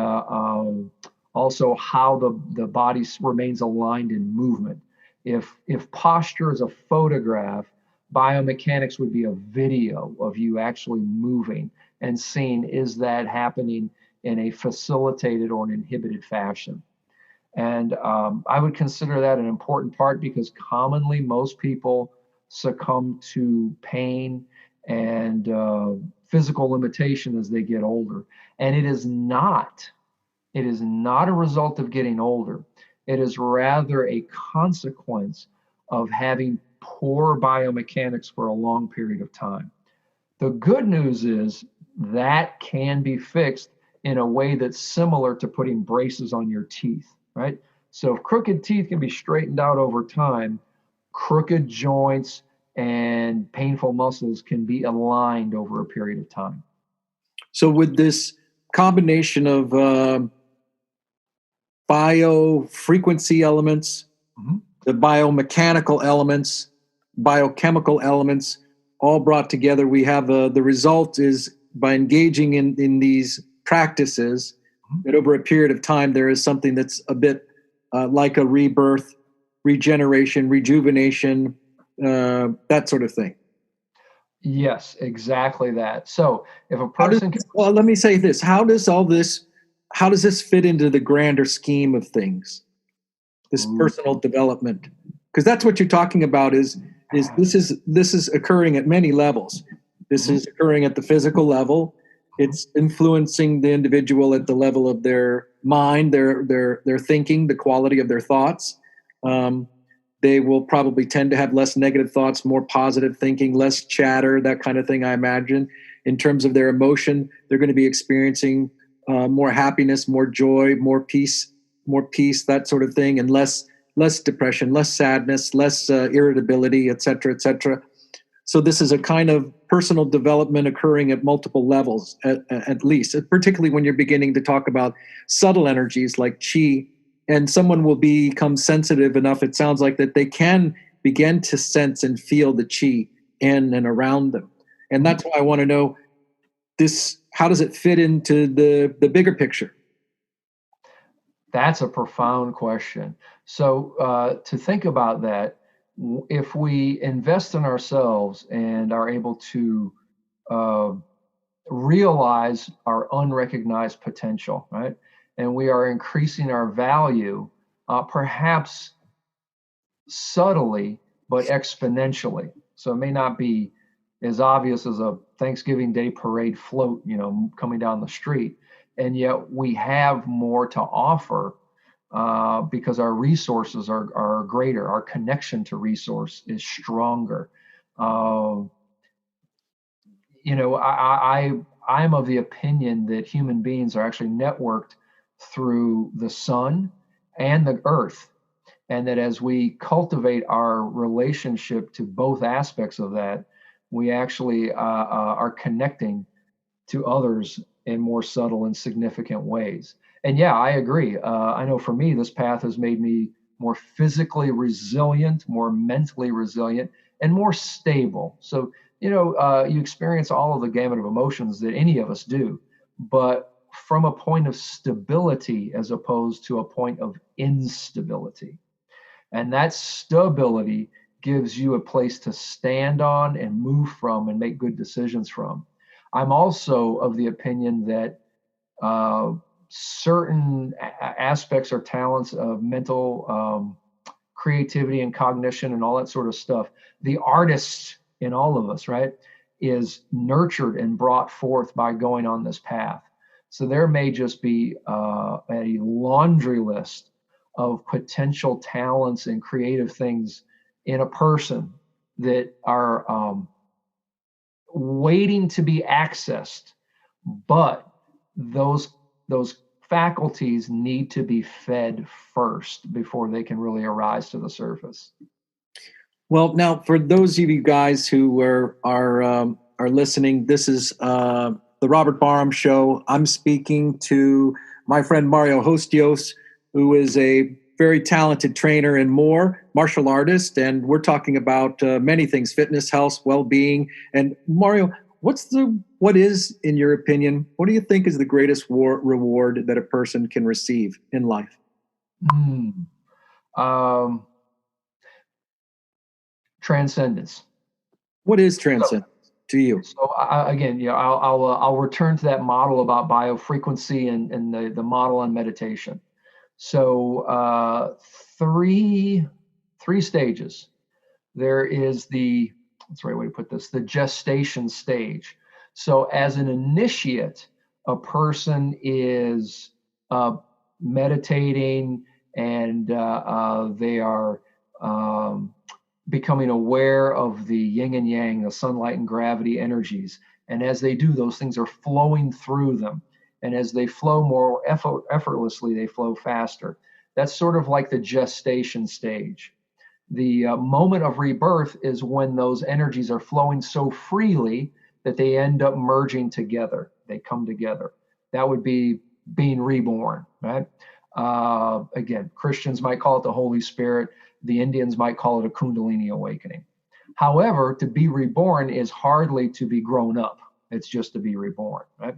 also how the body remains aligned in movement. If posture is a photograph, biomechanics would be a video of you actually moving and seeing, is that happening in a facilitated or an inhibited fashion? And I would consider that an important part, because commonly most people succumb to pain and physical limitation as they get older. And it is not a result of getting older. It is rather a consequence of having poor biomechanics for a long period of time. The good news is that can be fixed in a way that's similar to putting braces on your teeth, right? So if crooked teeth can be straightened out over time, crooked joints and painful muscles can be aligned over a period of time. So with this combination of biofrequency elements, mm-hmm. the biomechanical elements, biochemical elements, all brought together, we have the result is, by engaging in these practices, mm-hmm. that over a period of time, there is something that's a bit like a rebirth, regeneration, rejuvenation, that sort of thing. Yes, exactly that. So if a person well, let me say this. How does this fit into the grander scheme of things? This personal development? Because that's what you're talking about is this is occurring at many levels. This is occurring at the physical level. It's influencing the individual at the level of their mind, their thinking, the quality of their thoughts. They will probably tend to have less negative thoughts, more positive thinking, less chatter, that kind of thing, I imagine. In terms of their emotion, they're going to be experiencing more happiness, more joy, more peace, that sort of thing, and less depression, less sadness, less irritability, et cetera, et cetera. So this is a kind of personal development occurring at multiple levels, at least, particularly when you're beginning to talk about subtle energies like chi. And someone will become sensitive enough, it sounds like, that they can begin to sense and feel the chi in and around them. And that's why I want to know how does it fit into the bigger picture? That's a profound question. So to think about that, if we invest in ourselves and are able to uh, realize our unrecognized potential, right? And we are increasing our value, perhaps subtly, but exponentially. So it may not be as obvious as a Thanksgiving Day parade float, coming down the street. And yet we have more to offer because our resources are greater. Our connection to resource is stronger. Uh, I'm of the opinion that human beings are actually networked through the sun and the earth, and that as we cultivate our relationship to both aspects of that, we actually are connecting to others in more subtle and significant ways. And yeah, I agree. I know for me, this path has made me more physically resilient, more mentally resilient, and more stable. So, you experience all of the gamut of emotions that any of us do, but from a point of stability as opposed to a point of instability. And that stability gives you a place to stand on and move from and make good decisions from. I'm also of the opinion that certain aspects or talents of mental creativity and cognition and all that sort of stuff, the artist in all of us, right, is nurtured and brought forth by going on this path. So there may just be a laundry list of potential talents and creative things in a person that are waiting to be accessed, but those faculties need to be fed first before they can really arise to the surface. Well, now for those of you guys who are listening, this is the Robert Barham Show. I'm speaking to my friend Mario Hostios, who is a very talented trainer and more, martial artist, and we're talking about many things: fitness, health, well-being. And Mario, what is, in your opinion, what do you think is the greatest reward that a person can receive in life? Transcendence. What is transcendence to you? So again, I'll return to that model about biofrequency and the model on meditation. So three stages. There is what's the right way to put this? The gestation stage. So as an initiate, a person is meditating and they are becoming aware of the yin and yang, the sunlight and gravity energies. And as they do, those things are flowing through them. And as they flow more effortlessly, they flow faster. That's sort of like the gestation stage. The moment of rebirth is when those energies are flowing so freely that they end up merging together. They come together. That would be being reborn, right? Again, Christians might call it the Holy Spirit. The Indians might call it a Kundalini awakening. However, to be reborn is hardly to be grown up. It's just to be reborn, right?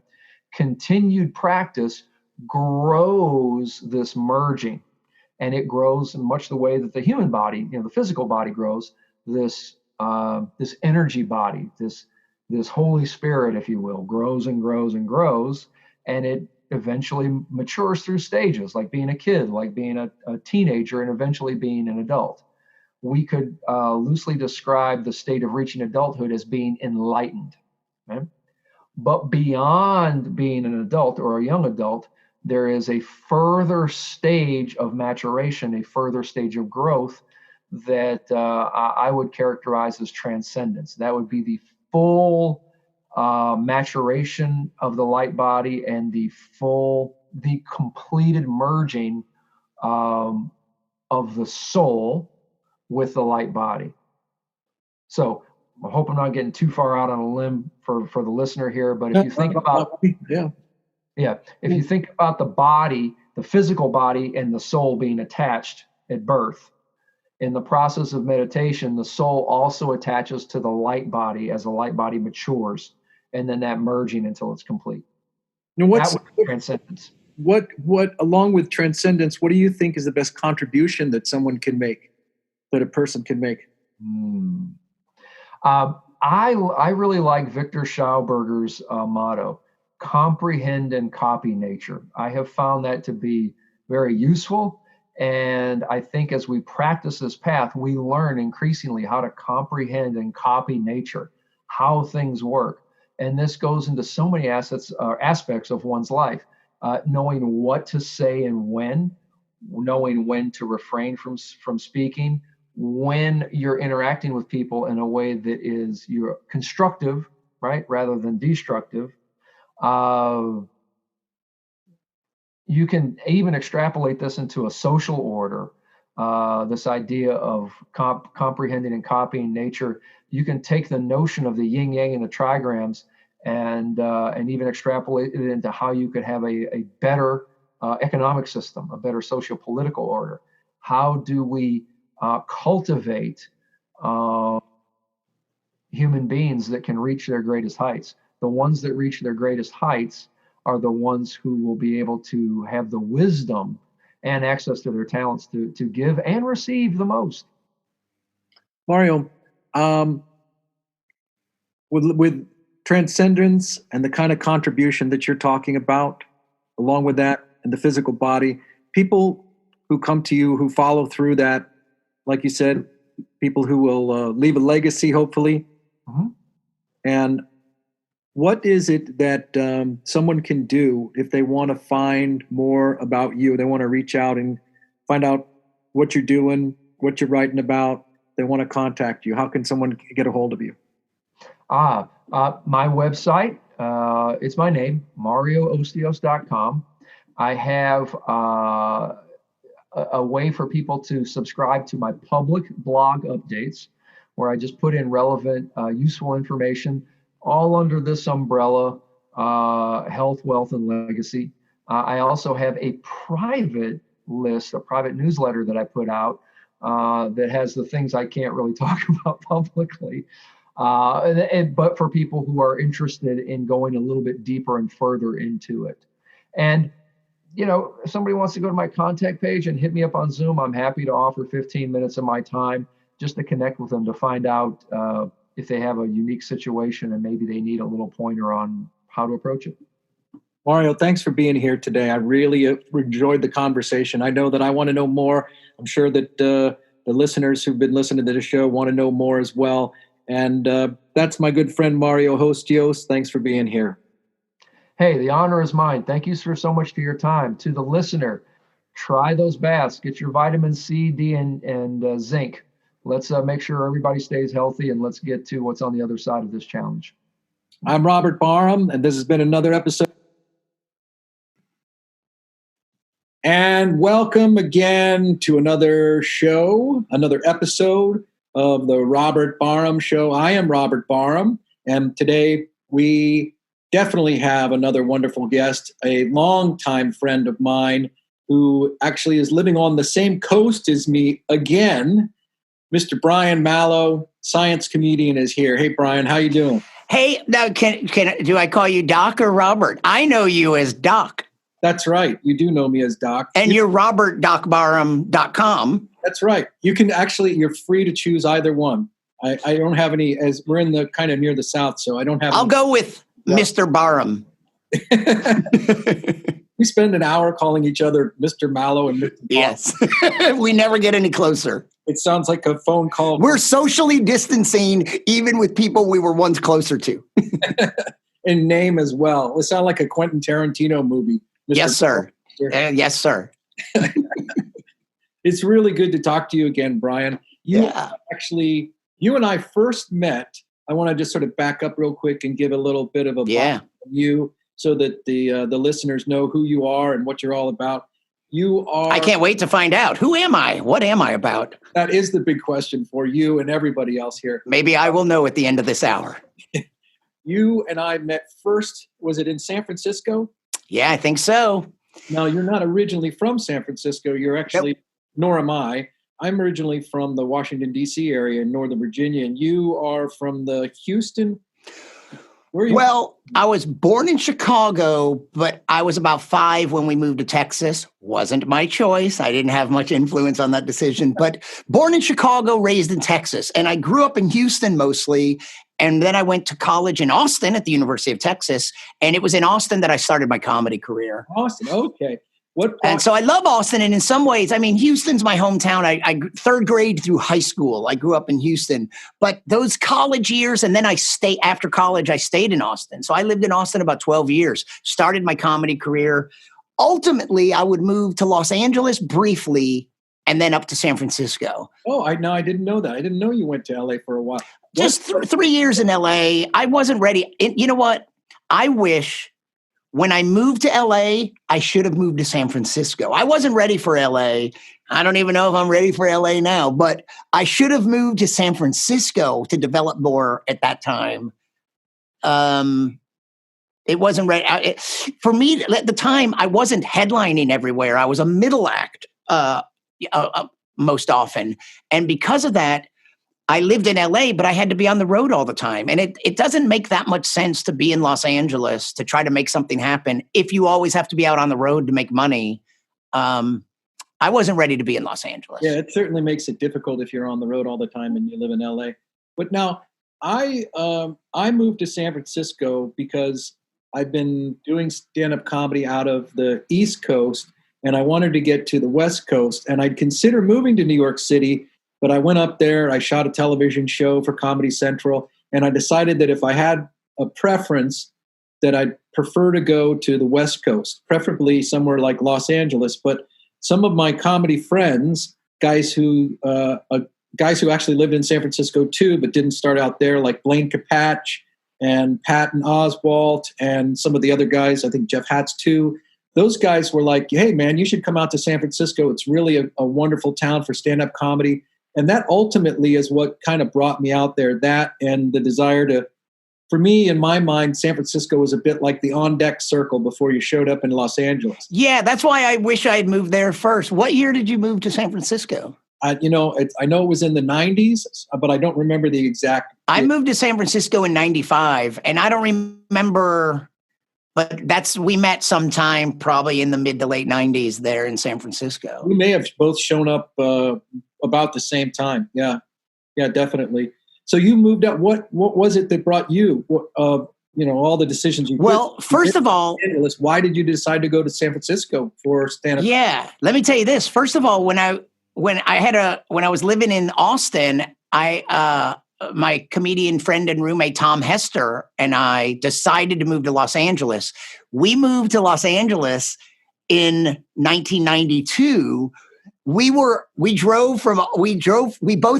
Continued practice grows this merging, and it grows in much the way that the human body, the physical body grows, this energy body, this Holy Spirit, if you will, grows and grows and grows, and it eventually matures through stages, like being a kid, like being a teenager, and eventually being an adult. We could loosely describe the state of reaching adulthood as being enlightened. Okay? But beyond being an adult or a young adult, there is a further stage of maturation, a further stage of growth that I would characterize as transcendence. That would be the full maturation of the light body and the completed merging of the soul with the light body. So I hope I'm not getting too far out on a limb for the listener here, but if you think about if you think about the body, the physical body and the soul being attached at birth, in the process of meditation, the soul also attaches to the light body as the light body matures, and then that merging until it's complete. Now, that would be transcendence. what along with Transcendence, what do you think is the best contribution that someone can make, that a person can make? I really like Victor Schauberger's motto, comprehend and copy nature. I have found that to be very useful. And I think as we practice this path, we learn increasingly how to comprehend and copy nature, how things work. And this goes into so many aspects of one's life, knowing what to say and when, knowing when to refrain from speaking, when you're interacting with people in a way that is you're constructive, right, rather than destructive. You can even extrapolate this into a social order. This idea of comprehending and copying nature. You can take the notion of the yin yang and the trigrams and even extrapolate it into how you could have a better economic system, a better socio-political order. How do we cultivate human beings that can reach their greatest heights? The ones that reach their greatest heights are the ones who will be able to have the wisdom and access to their talents to give and receive the most. Mario, with Transcendence and the kind of contribution that you're talking about, along with that and the physical body, people who come to you, who follow through that, like you said, people who will leave a legacy, hopefully. Mm-hmm. And what is it that someone can do if they want to find more about you? They want to reach out and find out what you're doing, what you're writing about. They want to contact you. How can someone get a hold of you? My website, it's my name, MarioHostios.com. I have a way for people to subscribe to my public blog updates, where I just put in relevant, useful information, all under this umbrella, health, wealth, and legacy. I also have a private list, a private newsletter that I put out that has the things I can't really talk about publicly. But for people who are interested in going a little bit deeper and further into it. And, if somebody wants to go to my contact page and hit me up on Zoom, I'm happy to offer 15 minutes of my time just to connect with them, to find out if they have a unique situation and maybe they need a little pointer on how to approach it. Mario, thanks for being here today. I really enjoyed the conversation. I know that I want to know more. I'm sure that the listeners who've been listening to the show want to know more as well. And that's my good friend, Mario Hostios. Thanks for being here. Hey, the honor is mine. Thank you so much for your time. To the listener, try those baths. Get your vitamin C, D, and zinc. Let's make sure everybody stays healthy, and let's get to what's on the other side of this challenge. I'm Robert Barham, and this has been another episode. And welcome again to another show, another episode of the Robert Barham Show. I am Robert Barham, and today we definitely have another wonderful guest, a longtime friend of mine who actually is living on the same coast as me again. Mr. Brian Mallow, science comedian, is here. Hey, Brian, how you doing? Hey, now do I call you Doc or Robert? I know you as Doc. That's right. You do know me as Doc. And you're robertdocbarham.com. That's right. You can actually, you're free to choose either one. I don't have any, as we're in the kind of near the South, so I don't have. I'll go with Mr. Barham. We spend an hour calling each other Mr. Mallow and Mr. Barham. Yes. We never get any closer. It sounds like a phone call. We're socially distancing even with people we were once closer to. In name as well. It sounds like a Quentin Tarantino movie. Mr. Yes, sir. Yes, sir. It's really good to talk to you again, Brian. You and I first met. I want to just sort of back up real quick and give a little bit of a bio on you so that the listeners know who you are and what you're all about. You are. I can't wait to find out. Who am I? What am I about? That is the big question for you and everybody else here. Maybe I will know at the end of this hour. You and I met first, was it in San Francisco? Yeah, I think so. Now, you're not originally from San Francisco. You're actually, nor am I. I'm originally from the Washington, D.C. area in Northern Virginia, and you are from the Houston. Where are you? Well, I was born in Chicago, but I was about 5 when we moved to Texas. Wasn't my choice. I didn't have much influence on that decision, but born in Chicago, raised in Texas. And I grew up in Houston mostly. And then I went to college in Austin at the University of Texas. And it was in Austin that I started my comedy career. Austin, okay. And so I love Austin. And in some ways, I mean, Houston's my hometown. I third grade through high school, I grew up in Houston. But those college years, and then after college, I stayed in Austin. So I lived in Austin about 12 years, started my comedy career. Ultimately, I would move to Los Angeles briefly and then up to San Francisco. Oh, I didn't know that. I didn't know you went to LA for a while. Just 3 years in LA. I wasn't ready. You know what? I wish when I moved to LA, I should have moved to San Francisco. I wasn't ready for LA. I don't even know if I'm ready for LA now, but I should have moved to San Francisco to develop more at that time. It wasn't ready. For me, at the time, I wasn't headlining everywhere. I was a middle act most often. And because of that, I lived in LA, but I had to be on the road all the time. And it doesn't make that much sense to be in Los Angeles to try to make something happen if you always have to be out on the road to make money. I wasn't ready to be in Los Angeles. Yeah, it certainly makes it difficult if you're on the road all the time and you live in LA. But now I moved to San Francisco because I've been doing stand-up comedy out of the East Coast, and I wanted to get to the West Coast. And I'd consider moving to New York City, but I went up there, I shot a television show for Comedy Central, and I decided that if I had a preference, that I'd prefer to go to the West Coast, preferably somewhere like Los Angeles. But some of my comedy friends, guys who actually lived in San Francisco too, but didn't start out there, like Blaine Capatch and Patton Oswalt and some of the other guys, I think Jeff Hatz too, those guys were like, hey man, you should come out to San Francisco. It's really a wonderful town for stand-up comedy. And that ultimately is what kind of brought me out there, that and the desire to, for me, in my mind, San Francisco was a bit like the on-deck circle before you showed up in Los Angeles. Yeah, that's why I wish I had moved there first. What year did you move to San Francisco? I know it was in the 90s, but I don't remember the exact. I moved to San Francisco in 95, and I don't remember, but we met sometime probably in the mid to late 90s there in San Francisco. We may have both shown up about the same time. Yeah, definitely. So you moved up. What was it that brought you? All the decisions you. Well, first of all, why did you decide to go to San Francisco for stand-up? Yeah, let me tell you this. First of all, when I was living in Austin, my comedian friend and roommate Tom Hester and I decided to move to Los Angeles. We moved to Los Angeles in 1992. We both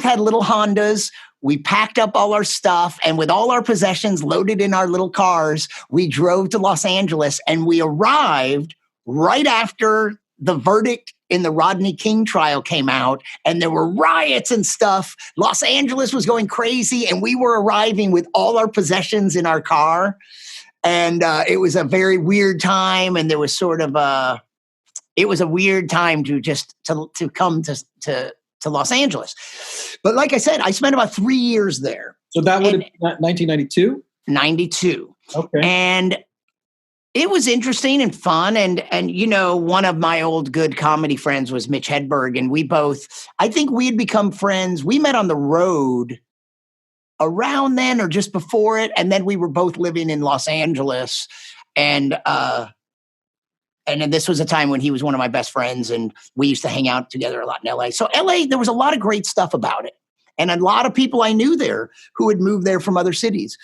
had little Hondas. We packed up all our stuff, and with all our possessions loaded in our little cars, we drove to Los Angeles, and we arrived right after the verdict in the Rodney King trial came out, and there were riots and stuff. Los Angeles was going crazy, and we were arriving with all our possessions in our car. And it was a very weird time, and there was sort of it was a weird time to come to Los Angeles. But like I said, I spent about 3 years there. So that would have been 1992? 92. Okay. And it was interesting and fun. And one of my old good comedy friends was Mitch Hedberg. And I think we had become friends. We met on the road around then or just before it. And then we were both living in Los Angeles. And then this was a time when he was one of my best friends, and we used to hang out together a lot in LA. So LA, there was a lot of great stuff about it. And a lot of people I knew there who had moved there from other cities.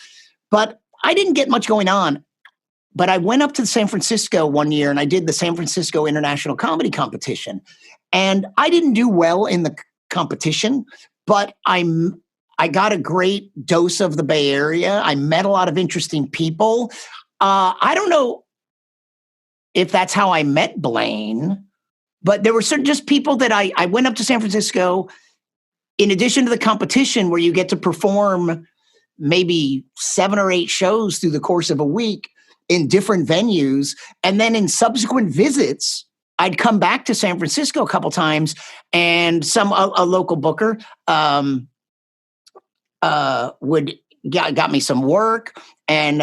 But I didn't get much going on. But I went up to San Francisco one year, and I did the San Francisco International Comedy Competition. And I didn't do well in the competition, but I got a great dose of the Bay Area. I met a lot of interesting people. I don't know if that's how I met Blaine, but there were just people that I went up to San Francisco in addition to the competition where you get to perform maybe 7 or 8 shows through the course of a week in different venues. And then in subsequent visits, I'd come back to San Francisco a couple times, and a local booker would got me some work, and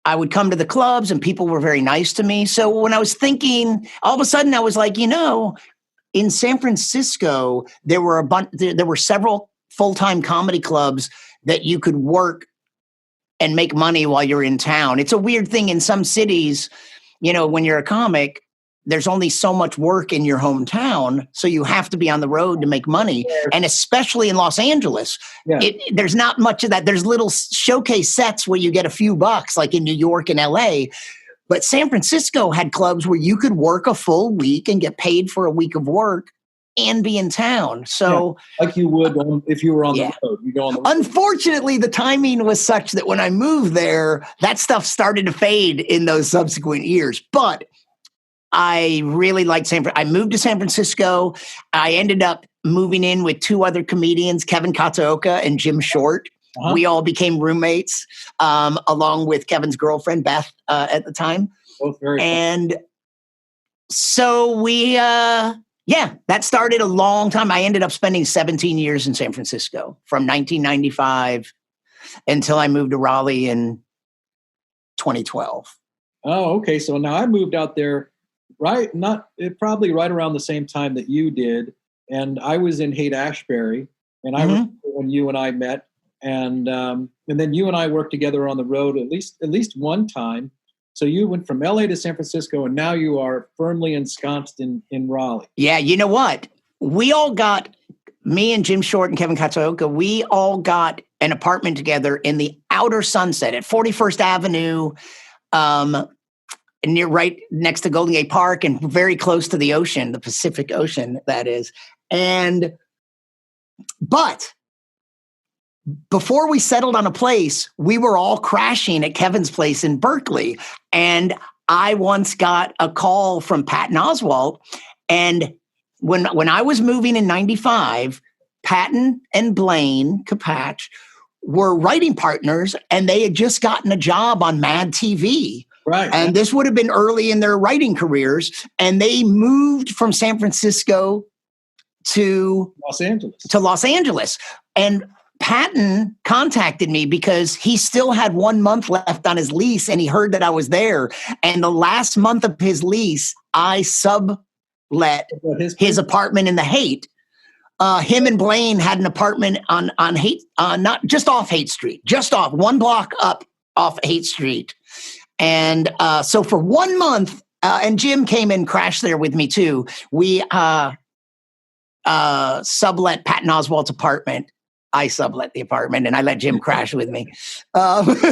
I would come to the clubs and people were very nice to me. So when I was thinking, all of a sudden I was like, in San Francisco, there were several full-time comedy clubs that you could work and make money while you're in town. It's a weird thing in some cities, when you're a comic, there's only so much work in your hometown, so you have to be on the road to make money. And especially in Los Angeles, there's not much of that. There's little showcase sets where you get a few bucks, like in New York and LA. But San Francisco had clubs where you could work a full week and get paid for a week of work and be in town. So like you would if you were on the road. You go on the road. Unfortunately, the timing was such that when I moved there, that stuff started to fade in those subsequent years. But I really liked I moved to San Francisco. I ended up moving in with two other comedians, Kevin Katsuoka and Jim Short. Uh-huh. We all became roommates, along with Kevin's girlfriend, Beth, at the time. Both very fun. And so we, that started a long time. I ended up spending 17 years in San Francisco from 1995 until I moved to Raleigh in 2012. Oh, okay. So now I moved out there probably right around the same time that you did. And I was in Haight-Ashbury, and I remember when you and I met. And then you and I worked together on the road at least one time. So you went from LA to San Francisco, and now you are firmly ensconced in Raleigh. Yeah, you know what? We all got, me and Jim Short and Kevin Katsuoka, we all got an apartment together in the outer Sunset at 41st Avenue, right next to Golden Gate Park and very close to the ocean, the Pacific Ocean, that is. But before we settled on a place, we were all crashing at Kevin's place in Berkeley. And I once got a call from Patton Oswalt. And when I was moving in 95, Patton and Blaine Capatch were writing partners, and they had just gotten a job on Mad TV. Right. And this would have been early in their writing careers. And they moved from San Francisco to Los Angeles. And Patton contacted me because he still had 1 month left on his lease, and he heard that I was there. And the last month of his lease, I sublet his apartment in the Haight. Him and Blaine had an apartment on Haight, not just off Haight Street, just off one block up off Haight Street. And so for 1 month, and Jim came and crashed there with me too. We sublet Patton Oswalt's apartment. I sublet the apartment, and I let Jim crash with me. And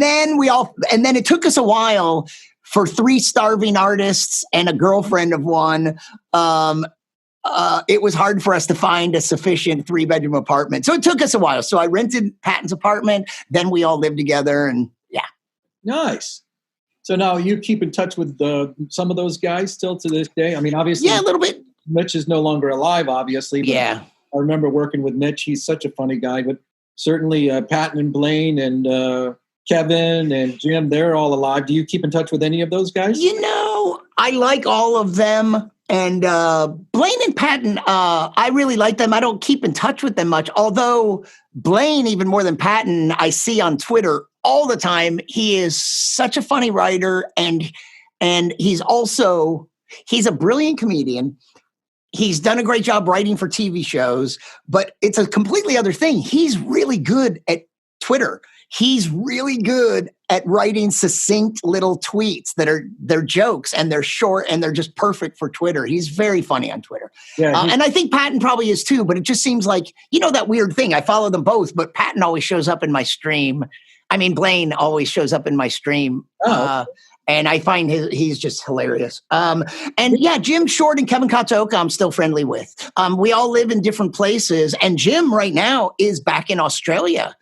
then it took us a while for 3 starving artists and a girlfriend of one. It was hard for us to find a sufficient 3-bedroom apartment. So it took us a while. So I rented Patton's apartment. Then we all lived together, and Nice. So now you keep in touch with some of those guys still to this day? I mean, obviously. Yeah, a little bit. Mitch is no longer alive, obviously. But I remember working with Mitch. He's such a funny guy. But certainly Patton and Blaine and Kevin and Jim, they're all alive. Do you keep in touch with any of those guys? I like all of them. And Blaine and Patton, I really like them. I don't keep in touch with them much. Although Blaine, even more than Patton, I see on Twitter all the time. He is such a funny writer. And he's a brilliant comedian. He's done a great job writing for TV shows, but it's a completely other thing. He's really good at Twitter. He's really good at writing succinct little tweets that they're jokes, and they're short, and they're just perfect for Twitter. He's very funny on Twitter. Yeah, and I think Patton probably is too, but it just seems like, that weird thing. I follow them both, but Patton always shows up in my stream. I mean, Blaine always shows up in my stream. And I find he's just hilarious. Jim Short and Kevin Katsuoka, I'm still friendly with. We all live in different places. And Jim right now is back in Australia,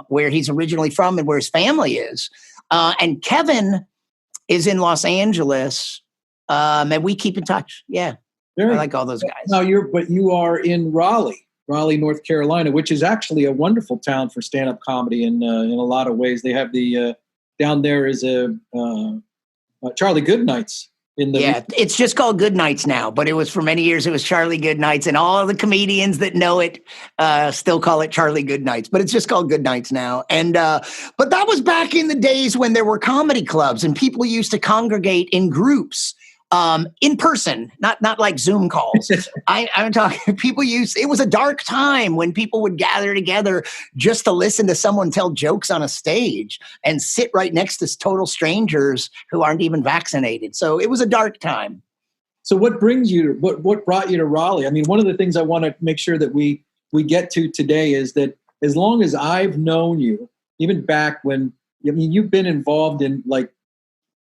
where he's originally from and where his family is. And Kevin is in Los Angeles, and we keep in touch. Yeah, I like all those guys. Now you are in Raleigh, North Carolina, which is actually a wonderful town for stand-up comedy in a lot of ways. They have the down there is a Charlie Goodnight's Yeah, it's just called Good Nights now, but it was for many years, it was Charlie Good Nights, and all the comedians that know it still call it Charlie Good Nights, but it's just called Good Nights now. And but that was back in the days when there were comedy clubs and people used to congregate in groups. In person, not like Zoom calls. I'm talking people it was a dark time when people would gather together just to listen to someone tell jokes on a stage and sit right next to total strangers who aren't even vaccinated. So it was a dark time. So what brought you to Raleigh? I mean, one of the things I want to make sure that we get to today is that as long as I've known you, even back when, I mean, you've been involved in like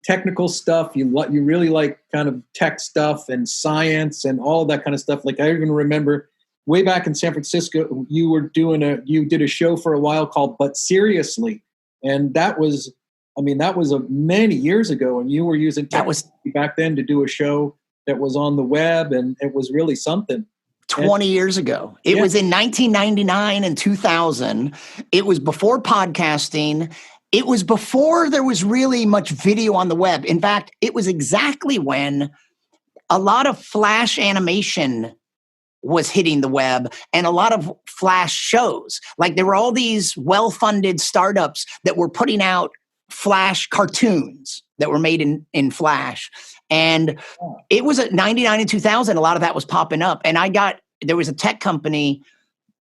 technical stuff. You really like kind of tech stuff and science and all of that kind of stuff. Like I even remember way back in San Francisco, you did a show for a while called But Seriously. And that was many years ago. And you were using technology back then to do a show that was on the web, and it was really something. 20 years ago. It was in 1999 and 2000. It was before podcasting. It was before there was really much video on the web. In fact, it was exactly when a lot of Flash animation was hitting the web and a lot of Flash shows. Like there were all these well-funded startups that were putting out Flash cartoons that were made in Flash. And it was at 99 and 2000, a lot of that was popping up. And there was a tech company.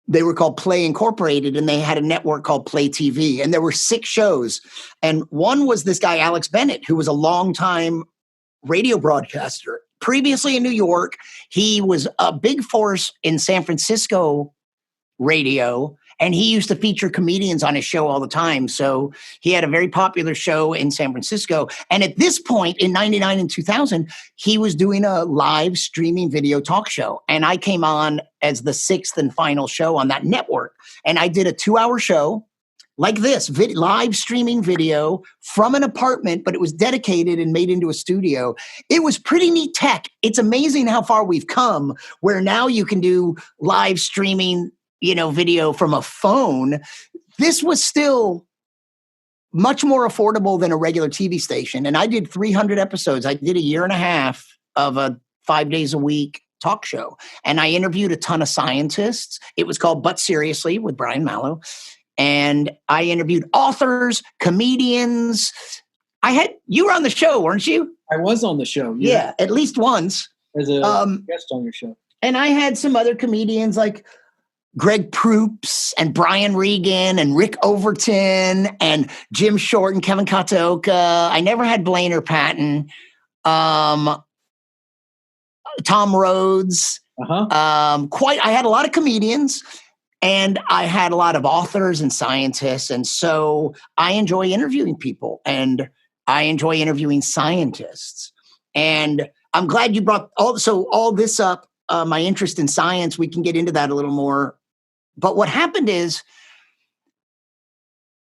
They were called Play Incorporated, and they had a network called Play TV. And there were 6 shows. And one was this guy, Alex Bennett, who was a longtime radio broadcaster. Previously in New York, he was a big force in San Francisco radio, and he used to feature comedians on his show all the time. So he had a very popular show in San Francisco. And at this point in 99 and 2000, he was doing a live streaming video talk show. And I came on as the 6th and final show on that network. And I did a 2-hour show like this, live streaming video from an apartment, but it was dedicated and made into a studio. It was pretty neat tech. It's amazing how far we've come, where now you can do live streaming video from a phone. This was still much more affordable than a regular TV station. And I did 300 episodes. I did a year and a half of a 5 days a week talk show. And I interviewed a ton of scientists. It was called But Seriously with Brian Mallow. And I interviewed authors, comedians. You were on the show, weren't you? I was on the show. Yeah, at least once. As a guest on your show. And I had some other comedians like Greg Proops and Brian Regan and Rick Overton and Jim Short and Kevin Kataoka. I never had Blaine or Patton. Tom Rhodes. I had a lot of comedians, and I had a lot of authors and scientists. And so I enjoy interviewing people, and I enjoy interviewing scientists. And I'm glad you brought all this up, my interest in science. We can get into that a little more. But what happened is,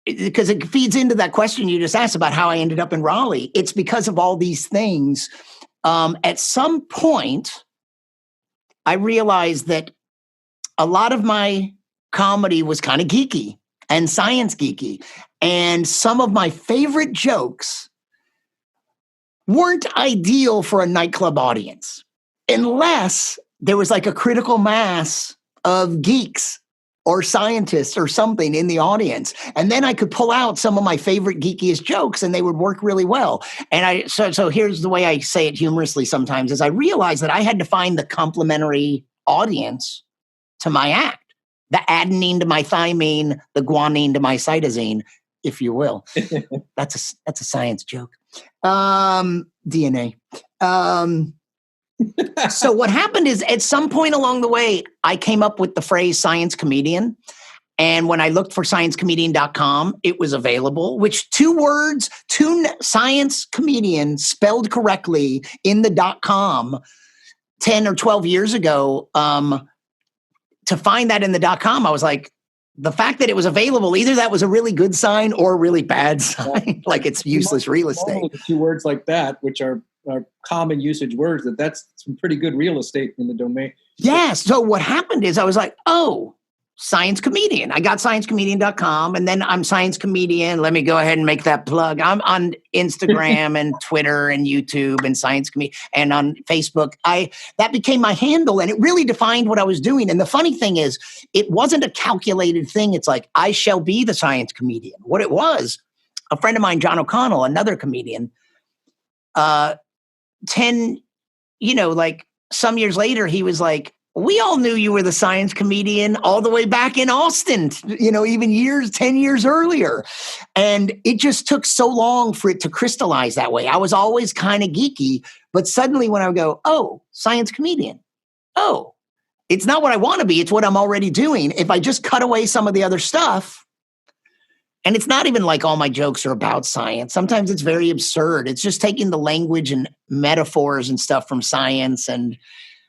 because it feeds into that question you just asked about how I ended up in Raleigh, it's because of all these things. At some point, I realized that a lot of my comedy was kind of geeky and science geeky. And some of my favorite jokes weren't ideal for a nightclub audience, unless there was like a critical mass of geeks or scientists or something in the audience. And then I could pull out some of my favorite geekiest jokes and they would work really well. And so here's the way I say it humorously sometimes is I realized that I had to find the complementary audience to my act. The adenine to my thymine, the guanine to my cytosine, if you will. That's a science joke. DNA. So what happened is at some point along the way, I came up with the phrase science comedian. And when I looked for sciencecomedian.com, it was available, which 2 words, science comedian spelled correctly in the .com 10 or 12 years ago. To find that in the .com, I was like, the fact that it was available, either that was a really good sign or a really bad sign, like it's useless real estate. 2 words like that, which are common usage words, that's some pretty good real estate in the domain. Yeah. So what happened is I was like, oh, Science Comedian. I got sciencecomedian.com, and then I'm Science Comedian. Let me go ahead and make that plug. I'm on Instagram and Twitter and YouTube and Science Comedian and on Facebook. That became my handle, and it really defined what I was doing. And the funny thing is, it wasn't a calculated thing. It's like, I shall be the Science Comedian. What it was, a friend of mine, John O'Connell, another comedian, 10, like some years later, he was like, we all knew you were the Science Comedian all the way back in Austin, even 10 years earlier. And it just took so long for it to crystallize that way. I was always kind of geeky, but suddenly when I would go, oh, Science Comedian, oh, it's not what I want to be. It's what I'm already doing. If I just cut away some of the other stuff, and it's not even like all my jokes are about science. Sometimes it's very absurd. It's just taking the language and metaphors and stuff from science, and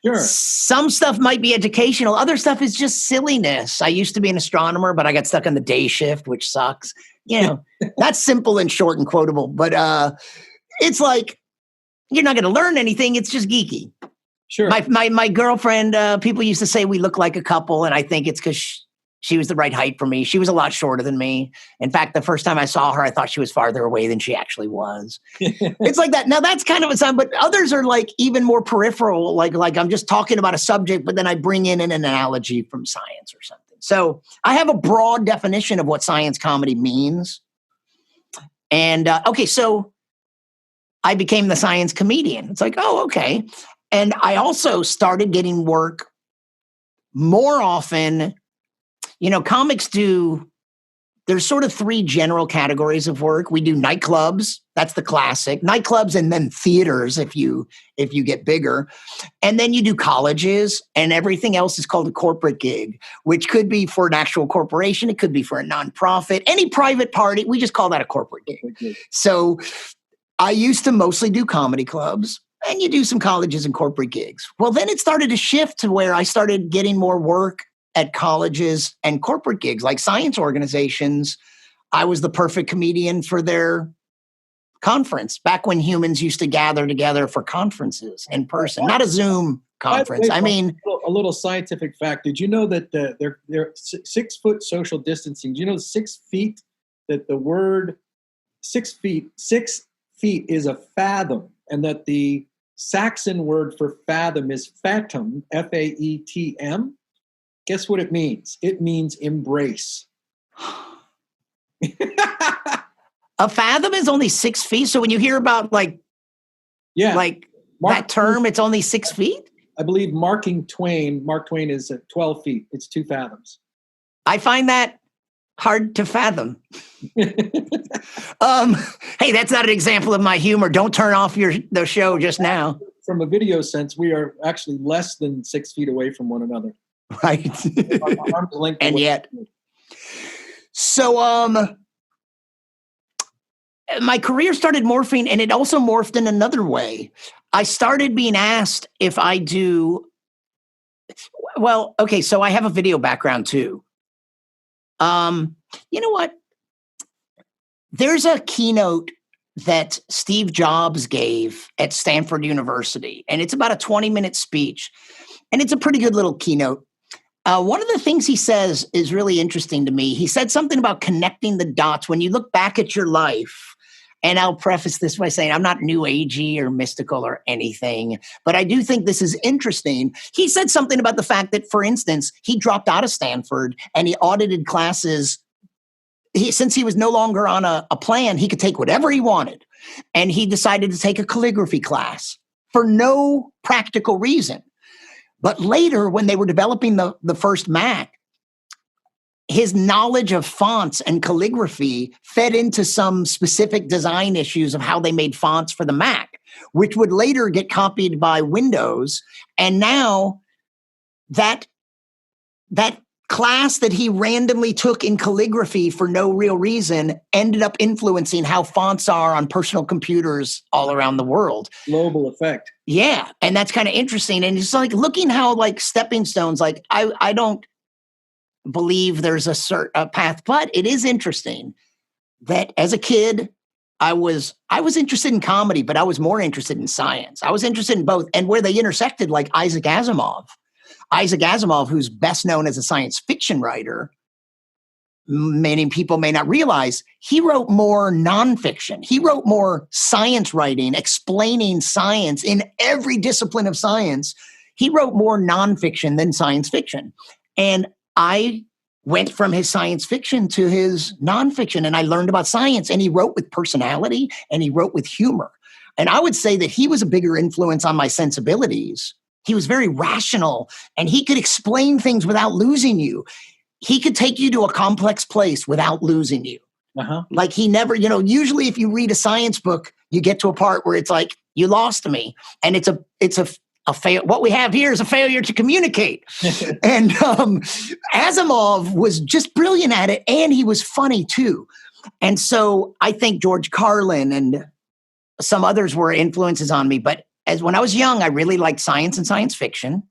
sure. Some stuff might be educational. Other stuff is just silliness. I used to be an astronomer, but I got stuck on the day shift, which sucks. That's simple and short and quotable. But it's like, you're not going to learn anything. It's just geeky. Sure. My girlfriend, people used to say we look like a couple, and I think it's because she was the right height for me. She was a lot shorter than me. In fact, the first time I saw her, I thought she was farther away than she actually was. It's like that. Now that's kind of a sign, but others are like even more peripheral. Like I'm just talking about a subject, but then I bring in an analogy from science or something. So I have a broad definition of what science comedy means. And so I became the Science Comedian. It's like, oh, okay. And I also started getting work more often. Comics there's sort of three general categories of work. We do nightclubs. That's the classic. Nightclubs, and then theaters if you get bigger. And then you do colleges, and everything else is called a corporate gig, which could be for an actual corporation. It could be for a nonprofit, any private party. We just call that a corporate gig. So I used to mostly do comedy clubs, and you do some colleges and corporate gigs. Well, then it started to shift to where I started getting more work at colleges and corporate gigs, like science organizations. I was the perfect comedian for their conference back when humans used to gather together for conferences in person, not a Zoom conference. A little scientific fact. Did you know that they're 6 foot social distancing? Do you know 6 feet, that the word 6 feet is a fathom, and that the Saxon word for fathom is fatum, F-A-E-T-M? Guess what it means? It means embrace. A fathom is only 6 feet. So when you hear about that term, it's only 6 feet? I believe Mark Twain is 12 feet. It's 2 fathoms. I find that hard to fathom. Hey, that's not an example of my humor. Don't turn off the show just now. From a video sense, we are actually less than 6 feet away from one another. Right. And yet. So my career started morphing, and it also morphed in another way. I started being asked if I do. Well, okay, so I have a video background too. You know what? There's a keynote that Steve Jobs gave at Stanford University, and it's about a 20-minute speech, and it's a pretty good little keynote. One of the things he says is really interesting to me. He said something about connecting the dots. When you look back at your life, and I'll preface this by saying I'm not new agey or mystical or anything, but I do think this is interesting. He said something about the fact that, for instance, he dropped out of Stanford and he audited classes. Since he was no longer on a plan, he could take whatever he wanted. And he decided to take a calligraphy class for no practical reason. But later, when they were developing the first Mac, his knowledge of fonts and calligraphy fed into some specific design issues of how they made fonts for the Mac, which would later get copied by Windows. And now that class that he randomly took in calligraphy for no real reason ended up influencing how fonts are on personal computers all around the world. Global effect. Yeah. And that's kind of interesting. And it's like looking how like stepping stones, like I don't believe there's a path, but it is interesting that as a kid, I was interested in comedy, but I was more interested in science. I was interested in both, and where they intersected, like Isaac Asimov. Isaac Asimov, who's best known as a science fiction writer, many people may not realize, he wrote more nonfiction. He wrote more science writing, explaining science in every discipline of science. He wrote more nonfiction than science fiction. And I went from his science fiction to his nonfiction, and I learned about science, and he wrote with personality and he wrote with humor. And I would say that he was a bigger influence on my sensibilities. He was very rational, and he could explain things without losing you. He could take you to a complex place without losing you. Like he never, usually if you read a science book, you get to a part where it's like, you lost me. And it's a fail. What we have here is a failure to communicate. And Asimov was just brilliant at it. And he was funny too. And so I think George Carlin and some others were influences on me. But when I was young, I really liked science and science fiction.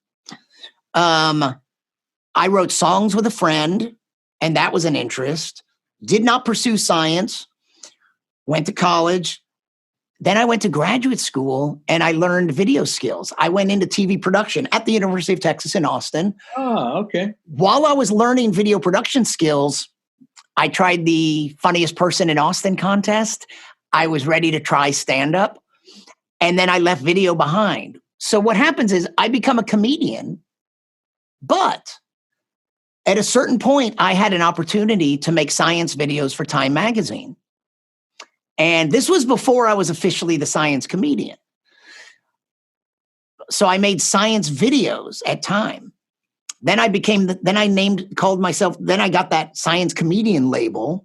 I wrote songs with a friend, and that was an interest. Did not pursue science, went to college. Then I went to graduate school, and I learned video skills. I went into TV production at the University of Texas in Austin. Oh, okay. While I was learning video production skills, I tried the Funniest Person in Austin contest. I was ready to try stand-up, and then I left video behind. So what happens is I become a comedian, but at a certain point, I had an opportunity to make science videos for Time magazine. And this was before I was officially the science comedian. So I made science videos at Time. Then I got that science comedian label.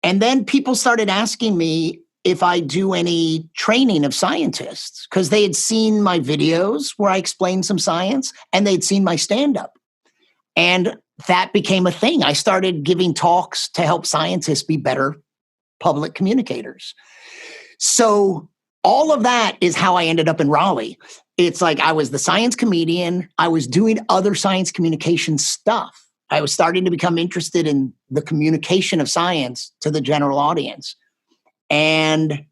And then people started asking me if I do any training of scientists, because they had seen my videos where I explained some science, and they'd seen my stand-up. And that became a thing. I started giving talks to help scientists be better public communicators. So all of that is how I ended up in Raleigh. It's like I was the science comedian. I was doing other science communication stuff. I was starting to become interested in the communication of science to the general audience. And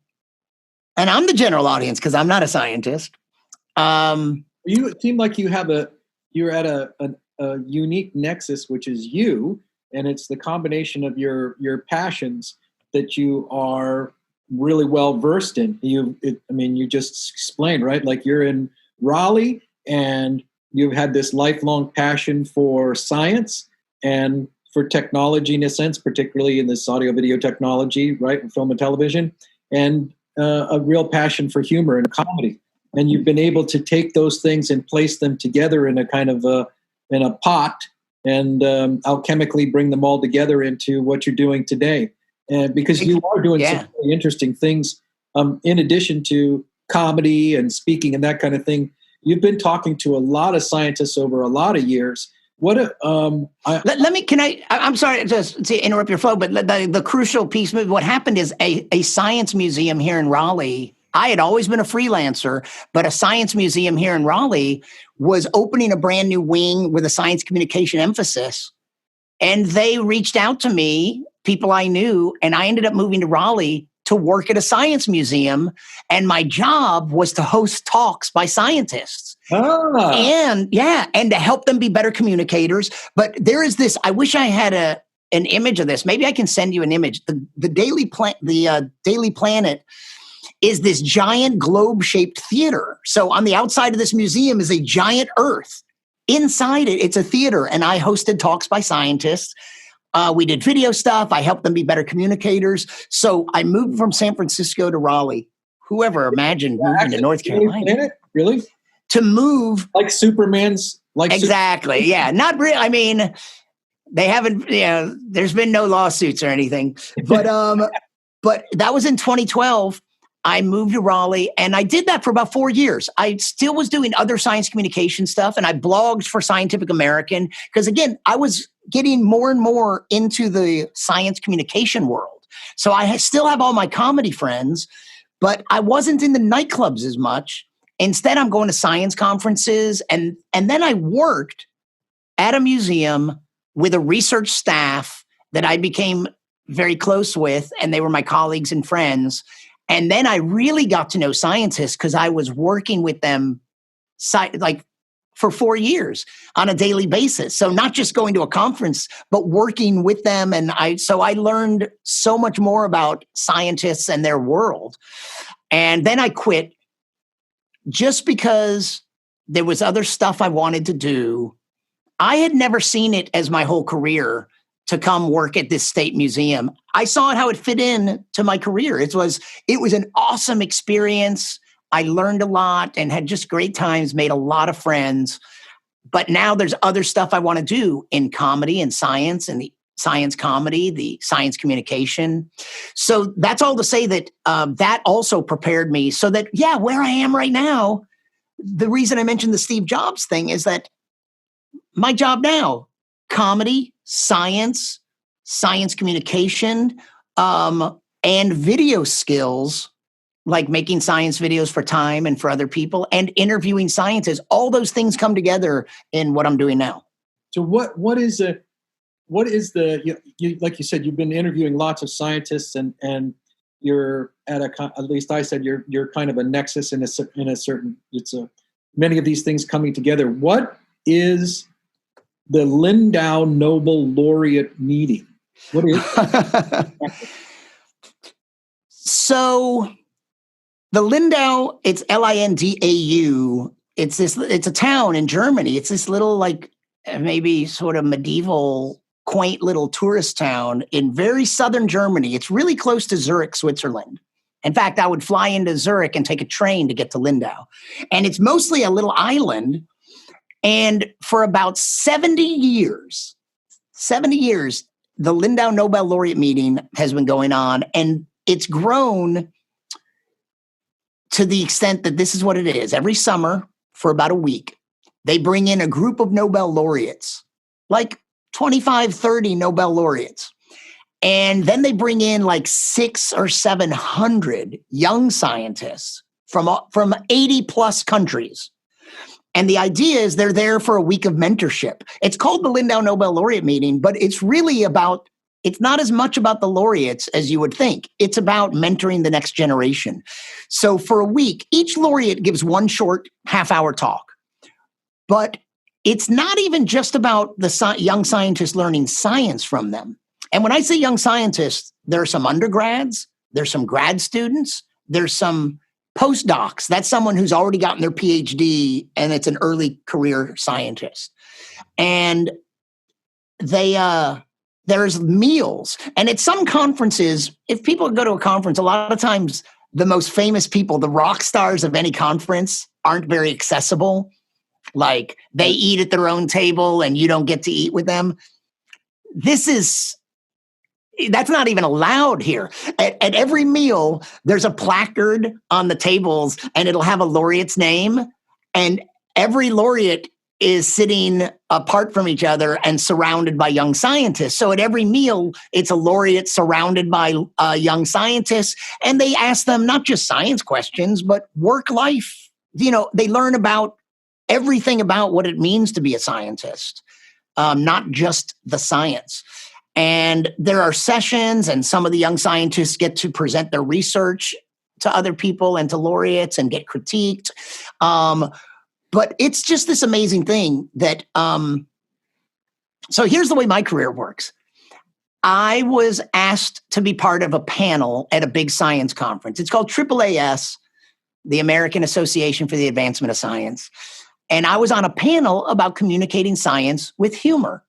I'm the general audience because I'm not a scientist. You seem like you're at a unique nexus, which is you, and it's the combination of your passions that you are really well versed in. You just explained, right? Like you're in Raleigh, and you've had this lifelong passion for science and for technology in a sense, particularly in this audio video technology, right, and film and television, and a real passion for humor and comedy. And you've been able to take those things and place them together in a kind of in a pot and alchemically bring them all together into what you're doing today. And because you are doing some really interesting things, in addition to comedy and speaking and that kind of thing, you've been talking to a lot of scientists over a lot of years. I'm sorry to interrupt your flow, but the crucial piece, what happened is a science museum here in Raleigh. I had always been a freelancer, but a science museum here in Raleigh was opening a brand new wing with a science communication emphasis. And they reached out to me, people I knew, and I ended up moving to Raleigh to work at a science museum. And my job was to host talks by scientists. And to help them be better communicators. But there is this, I wish I had an image of this. Maybe I can send you an image. The Daily Planet is this giant globe-shaped theater. So on the outside of this museum is a giant Earth. Inside it, it's a theater, and I hosted talks by scientists. We did video stuff. I helped them be better communicators. So I moved from San Francisco to Raleigh. Whoever imagined moving to North Carolina? Planet? Really? To move. Like Superman's? Exactly, yeah. Not really. I mean, they haven't, there's been no lawsuits or anything. But but that was in 2012. I moved to Raleigh, and I did that for about 4 years. I still was doing other science communication stuff, and I blogged for Scientific American because, again, I was getting more and more into the science communication world. So I still have all my comedy friends, but I wasn't in the nightclubs as much. Instead, I'm going to science conferences, and then I worked at a museum with a research staff that I became very close with, and they were my colleagues and friends. And then I really got to know scientists because I was working with them like for 4 years on a daily basis. So not just going to a conference, but working with them. And I learned so much more about scientists and their world. And then I quit just because there was other stuff I wanted to do. I had never seen it as my whole career to come work at this state museum. I saw it how it fit in to my career. It was an awesome experience. I learned a lot and had just great times, made a lot of friends. But now there's other stuff I want to do in comedy and science, and the science comedy, the science communication. So that's all to say that that also prepared me so that, yeah, where I am right now, the reason I mentioned the Steve Jobs thing is that my job now, comedy, science communication, and video skills, like making science videos for Time and for other people and interviewing scientists, all those things come together in what I'm doing now. So what is the like you said, you've been interviewing lots of scientists and you're at least I said you're kind of a nexus in a certain, many of these things coming together. What is the Lindau Nobel Laureate meeting? What is it? So the Lindau, it's Lindau. It's a town in Germany. It's this little, like, maybe sort of medieval, quaint little tourist town in very southern Germany. It's really close to Zurich, Switzerland. In fact, I would fly into Zurich and take a train to get to Lindau. And it's mostly a little island. And for about 70 years, the Lindau Nobel Laureate meeting has been going on. And it's grown to the extent that this is what it is. Every summer, for about a week, they bring in a group of Nobel laureates, like 25, 30 Nobel laureates. And then they bring in like 600 or 700 young scientists from 80 plus countries. And the idea is they're there for a week of mentorship. It's called the Lindau Nobel Laureate meeting, but it's really it's not as much about the laureates as you would think. It's about mentoring the next generation. So for a week, each laureate gives one short half-hour talk. But it's not even just about the young scientists learning science from them. And when I say young scientists, there are some undergrads, there's some grad students, there's some postdocs. That's someone who's already gotten their PhD and it's an early career scientist. And there's meals. And at some conferences, if people go to a conference, a lot of times the most famous people, the rock stars of any conference, aren't very accessible. Like they eat at their own table and you don't get to eat with them. That's not even allowed here. At every meal, there's a placard on the tables and it'll have a laureate's name. And every laureate is sitting apart from each other and surrounded by young scientists. So at every meal, it's a laureate surrounded by young scientists. And they ask them not just science questions, but work life. They learn about everything about what it means to be a scientist, not just the science. And there are sessions, and some of the young scientists get to present their research to other people and to laureates and get critiqued. But it's just this amazing thing that, so here's the way my career works. I was asked to be part of a panel at a big science conference. It's called AAAS, the American Association for the Advancement of Science. And I was on a panel about communicating science with humor.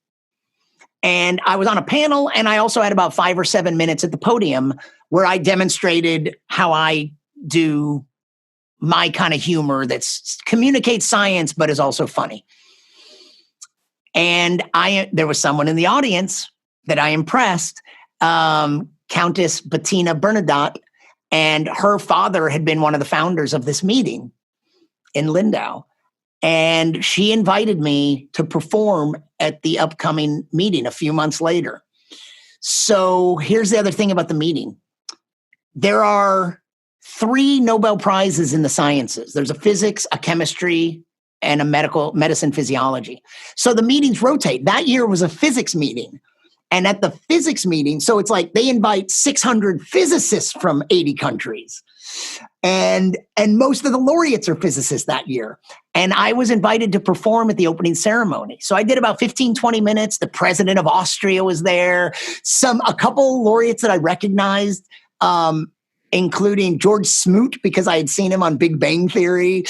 And I was on a panel, and I also had about 5 or 7 minutes at the podium where I demonstrated how I do my kind of humor that communicates science, but is also funny. And there was someone in the audience that I impressed, Countess Bettina Bernadotte, and her father had been one of the founders of this meeting in Lindau. And she invited me to perform at the upcoming meeting a few months later. So here's the other thing about the meeting. There are 3 Nobel Prizes in the sciences. There's a physics, a chemistry, and a medicine physiology. So the meetings rotate. That year was a physics meeting. And at the physics meeting, so it's like they invite 600 physicists from 80 countries. And most of the laureates are physicists that year. And I was invited to perform at the opening ceremony. So I did about 15, 20 minutes. The president of Austria was there. A couple laureates that I recognized, including George Smoot, because I had seen him on Big Bang Theory.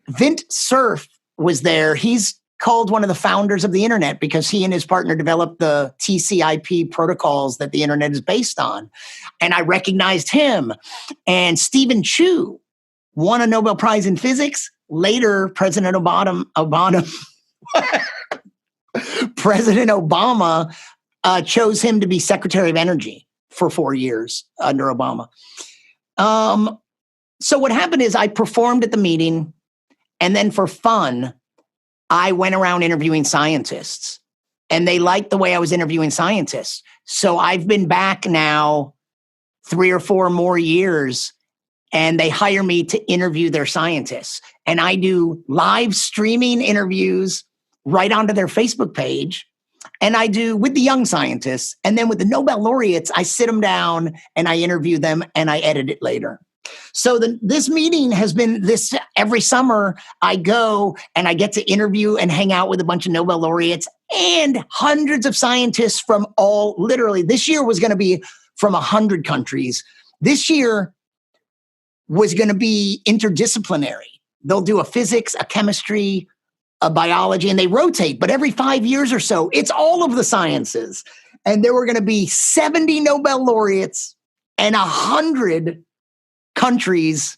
Vint Cerf was there. He's called one of the founders of the internet because he and his partner developed the TCP protocols that the internet is based on. And I recognized him. And Stephen Chu won a Nobel Prize in physics. Later, President Obama chose him to be Secretary of Energy for 4 years under Obama. So what happened is I performed at the meeting, and then for fun, I went around interviewing scientists, and they liked the way I was interviewing scientists. So I've been back now 3 or 4 more years, and they hire me to interview their scientists. And I do live streaming interviews right onto their Facebook page. And I do with the young scientists. And then with the Nobel laureates, I sit them down and I interview them and I edit it later. So this meeting has been this every summer. I go and I get to interview and hang out with a bunch of Nobel laureates and hundreds of scientists from literally, this year was going to be from 100 countries. This year was going to be interdisciplinary. They'll do a physics, a chemistry, a biology, and they rotate. But every 5 years or so, it's all of the sciences. And there were going to be 70 Nobel laureates and 100 countries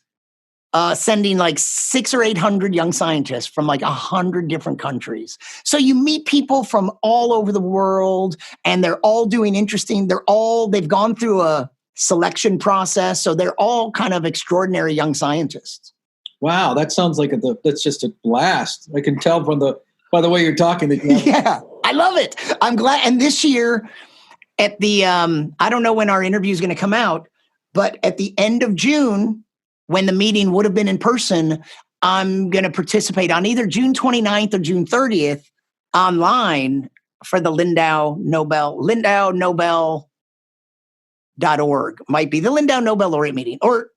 sending like 600 or 800 young scientists from like 100 different countries. So you meet people from all over the world, and they're all doing interesting. They've gone through a selection process. So they're all kind of extraordinary young scientists. Wow, that sounds like that's just a blast. I can tell by the way you're talking. Yeah, I love it. I'm glad. And this year at the, I don't know when our interview is going to come out, but at the end of June, when the meeting would have been in person, I'm going to participate on either June 29th or June 30th online for the LindauNobel.org. Might be the Lindau Nobel Laureate meeting, or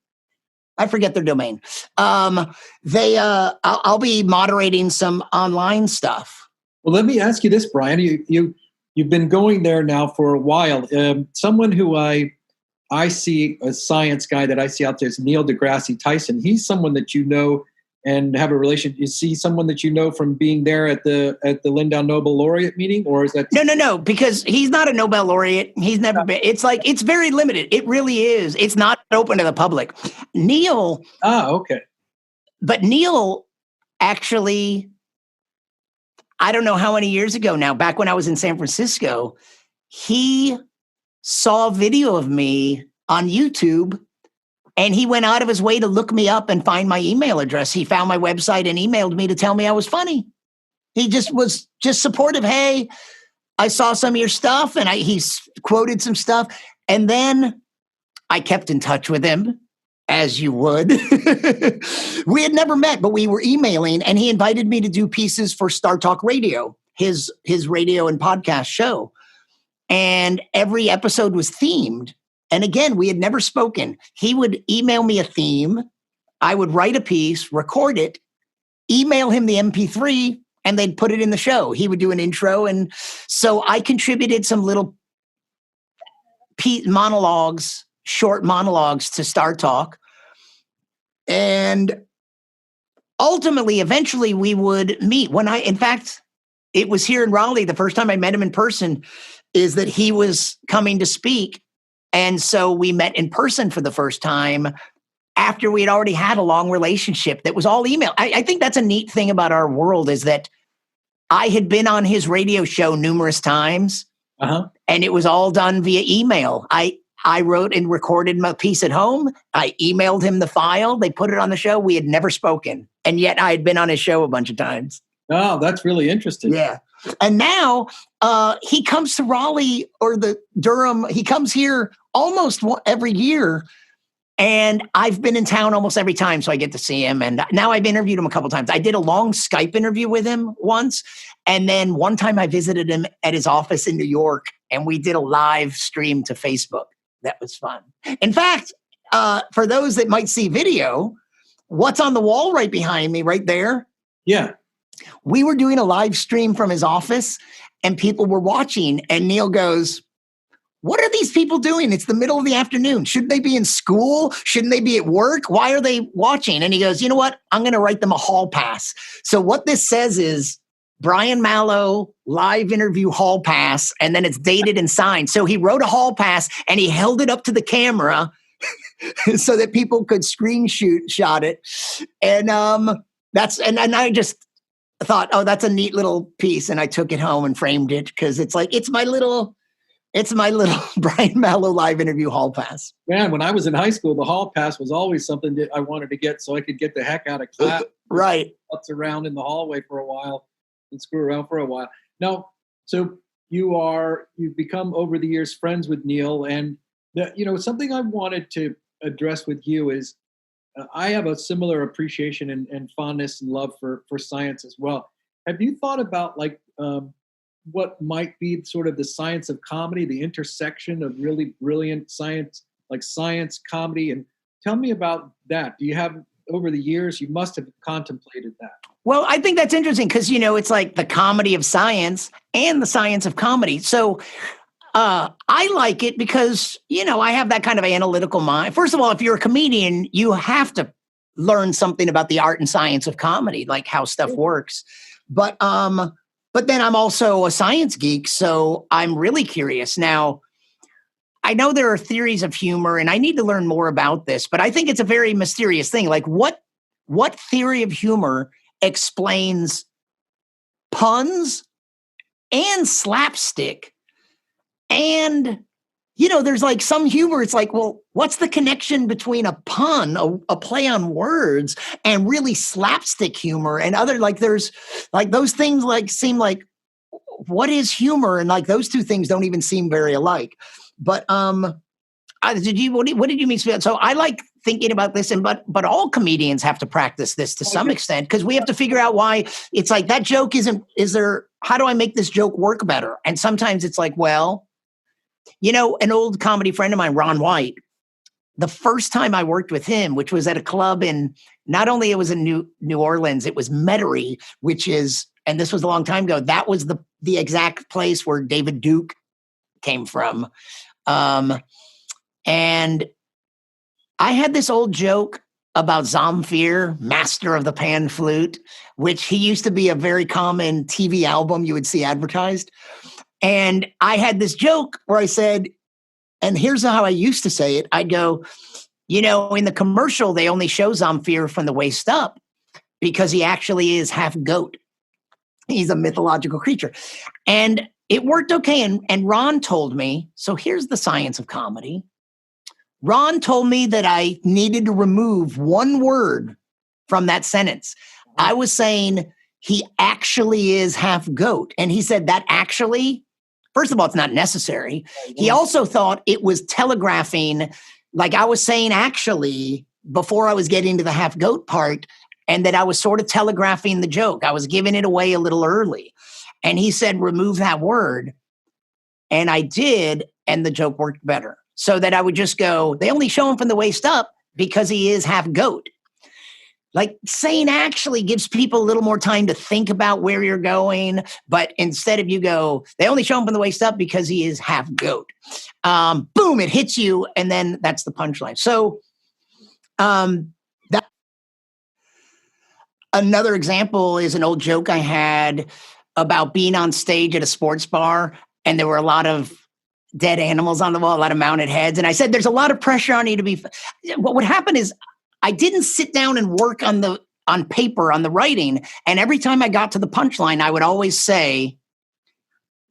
I forget their domain. I'll be moderating some online stuff. Well, let me ask you this, Brian. You've been going there now for a while. Someone who I see, a science guy that I see out there is Neil deGrasse Tyson. He's someone that you know and have a relation. You see someone that you know from being there at the Lindau Nobel Laureate meeting, or is that no? Because he's not a Nobel laureate. He's never been. It's very limited. It really is. It's not open to the public. Neil. Oh, okay. But Neil actually, I don't know how many years ago now. Back when I was in San Francisco, he saw a video of me on YouTube, and he went out of his way to look me up and find my email address. He found my website and emailed me to tell me I was funny. He was supportive. Hey, I saw some of your stuff, and he quoted some stuff. And then I kept in touch with him, as you would. We had never met, but we were emailing, and he invited me to do pieces for Star Talk Radio, his radio and podcast show. And every episode was themed. And again, we had never spoken. He would email me a theme. I would write a piece, record it, email him the MP3, and they'd put it in the show. He would do an intro. And so I contributed some little short monologues to Star Talk. And ultimately, eventually, we would meet. In fact, it was here in Raleigh, the first time I met him in person, is that he was coming to speak. And so we met in person for the first time after we had already had a long relationship that was all email. I think that's a neat thing about our world, is that I had been on his radio show numerous times, and it was all done via email. I wrote and recorded my piece at home. I emailed him the file. They put it on the show. We had never spoken. And yet I had been on his show a bunch of times. Oh, that's really interesting. Yeah. And now he comes to Raleigh or the Durham. He comes here almost every year. And I've been in town almost every time, so I get to see him. And now I've interviewed him a couple of times. I did a long Skype interview with him once. And then one time I visited him at his office in New York, and we did a live stream to Facebook. That was fun. In fact, for those that might see video, what's on the wall right behind me, right there? Yeah. We were doing a live stream from his office and people were watching. And Neil goes, what are these people doing? It's the middle of the afternoon. Shouldn't they be in school? Shouldn't they be at work? Why are they watching? And he goes, you know what? I'm going to write them a hall pass. So what this says is Brian Mallow live interview hall pass, and then it's dated and signed. So he wrote a hall pass and he held it up to the camera so that people could shot it. And and I just thought, oh, that's a neat little piece. And I took it home and framed it because it's like, it's my little Brian Mallow live interview hall pass. Man, when I was in high school, the hall pass was always something that I wanted to get so I could get the heck out of class. Right. Putz around in the hallway for a while and screw around for a while. Now, so you've become over the years friends with Neil, and something I wanted to address with you is I have a similar appreciation and fondness and love for science as well. Have you thought about what might be sort of the science of comedy, the intersection of really brilliant science, like science, comedy? And tell me about that. Do you have, over the years, you must have contemplated that? Well, I think that's interesting because, it's like the comedy of science and the science of comedy. So I like it because, I have that kind of analytical mind. First of all, if you're a comedian, you have to learn something about the art and science of comedy, like how stuff works. But then I'm also a science geek, so I'm really curious. Now, I know there are theories of humor, and I need to learn more about this, but I think it's a very mysterious thing. Like, what theory of humor explains puns and slapstick? And, there's like some humor. It's like, well, what's the connection between a pun, a play on words, and really slapstick humor and other, like, there's like those things like seem like, what is humor? And like those two things don't even seem very alike. But what did you mean? So I like thinking about this, but all comedians have to practice this to some extent, because we have to figure out why it's like that joke how do I make this joke work better? And sometimes it's like, well, an old comedy friend of mine, Ron White, the first time I worked with him, which was at a club not only it was in New Orleans, it was Metairie, which is, and this was a long time ago, that was the exact place where David Duke came from. And I had this old joke about Zamfir, Master of the Pan Flute, which he used to be a very common TV album you would see advertised. And I had this joke where I said, and here's how I used to say it. I'd go, in the commercial, they only show Zamfir from the waist up because he actually is half goat. He's a mythological creature. And it worked okay. And Ron told me, so here's the science of comedy. Ron told me that I needed to remove one word from that sentence. I was saying he actually is half goat. And he said that actually, first of all, it's not necessary. He also thought it was telegraphing, like I was saying actually before I was getting to the half goat part, and that I was sort of telegraphing the joke. I was giving it away a little early. And he said, remove that word. And I did, and the joke worked better. So that I would just go, they only show him from the waist up because he is half goat. Like saying actually gives people a little more time to think about where you're going. But instead of you go, they only show him from the waist up because he is half goat. Boom, it hits you. And then that's the punchline. So that another example is an old joke I had about being on stage at a sports bar. And there were a lot of dead animals on the wall, a lot of mounted heads. And I said, there's a lot of pressure on you to be, what would happen is I didn't sit down and work on paper, on the writing. And every time I got to the punchline, I would always say,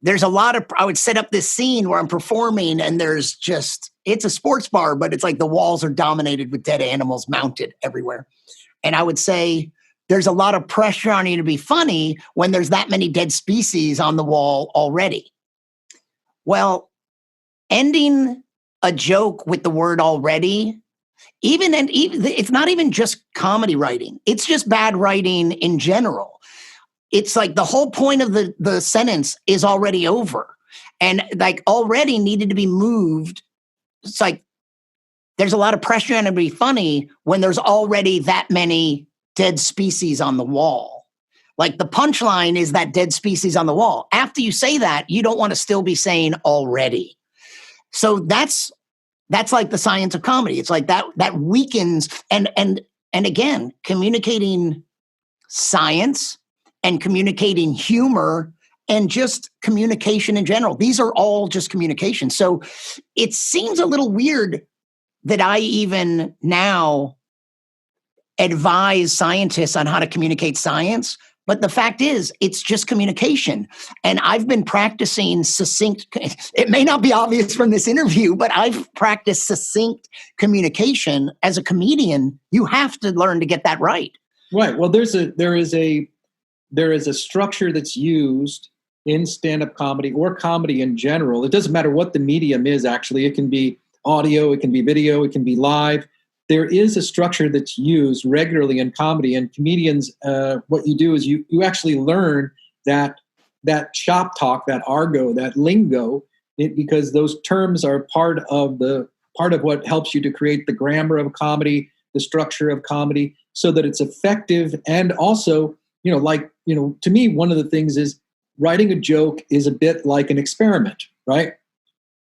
I would set up this scene where I'm performing and it's a sports bar, but it's like the walls are dominated with dead animals mounted everywhere. And I would say, there's a lot of pressure on you to be funny when there's that many dead species on the wall already. Well, ending a joke with the word already, even it's not even just comedy writing. It's just bad writing in general. It's like the whole point of the sentence is already over and like already needed to be moved. It's like there's a lot of pressure on it to be funny when there's already that many dead species on the wall. Like the punchline is that dead species on the wall. After you say that, you don't want to still be saying already. So that's like the science of comedy. It's like that weakens and again, communicating science and communicating humor and just communication in general. These are all just communication. So it seems a little weird that I even now advise scientists on how to communicate science. But the fact is, it's just communication. And I've been practicing succinct, it may not be obvious from this interview, but I've practiced succinct communication. As a comedian, you have to learn to get that right. Right. Well, there is a structure that's used in stand-up comedy or comedy in general. It doesn't matter what the medium is, actually. It can be audio, it can be video, it can be live. There is a structure that's used regularly in comedy, and comedians, what you do is you actually learn that shop talk, that argot, that lingo, because those terms are part of what helps you to create the grammar of comedy, the structure of comedy, so that it's effective. And also, to me, one of the things is writing a joke is a bit like an experiment, right?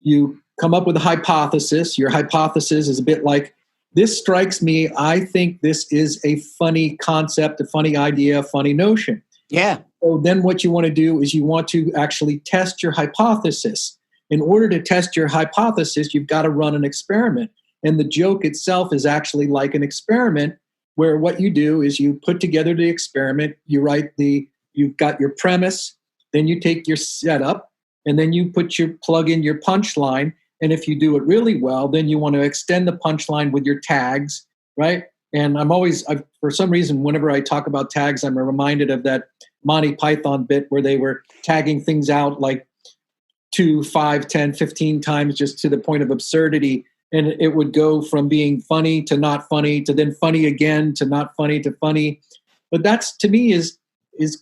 You come up with a hypothesis. Your hypothesis is a bit like, this strikes me, I think this is a funny concept, a funny idea, a funny notion. Yeah. So then what you want to do is you want to actually test your hypothesis. In order to test your hypothesis, you've got to run an experiment. And the joke itself is actually like an experiment, where what you do is you put together the experiment, you've got your premise, then you take your setup, and then you plug in your punchline. And if you do it really well, then you want to extend the punchline with your tags, right? And for some reason, whenever I talk about tags, I'm reminded of that Monty Python bit where they were tagging things out like 2, 5, 10, 15 times, just to the point of absurdity. And it would go from being funny to not funny to then funny again to not funny to funny. But that's, to me, is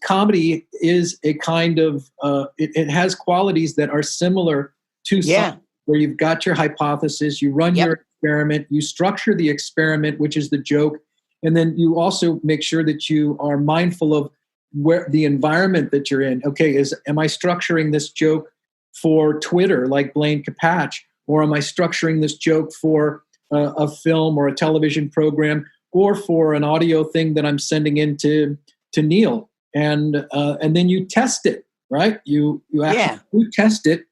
comedy is a kind of, it has qualities that are similar to science, where you've got your hypothesis, you run your experiment, you structure the experiment, which is the joke, and then you also make sure that you are mindful of where the environment that you're in. Okay, am I structuring this joke for Twitter, like Blaine Capatch, or am I structuring this joke for a film or a television program, or for an audio thing that I'm sending in to Neil? And then you test it, right? You actually test it.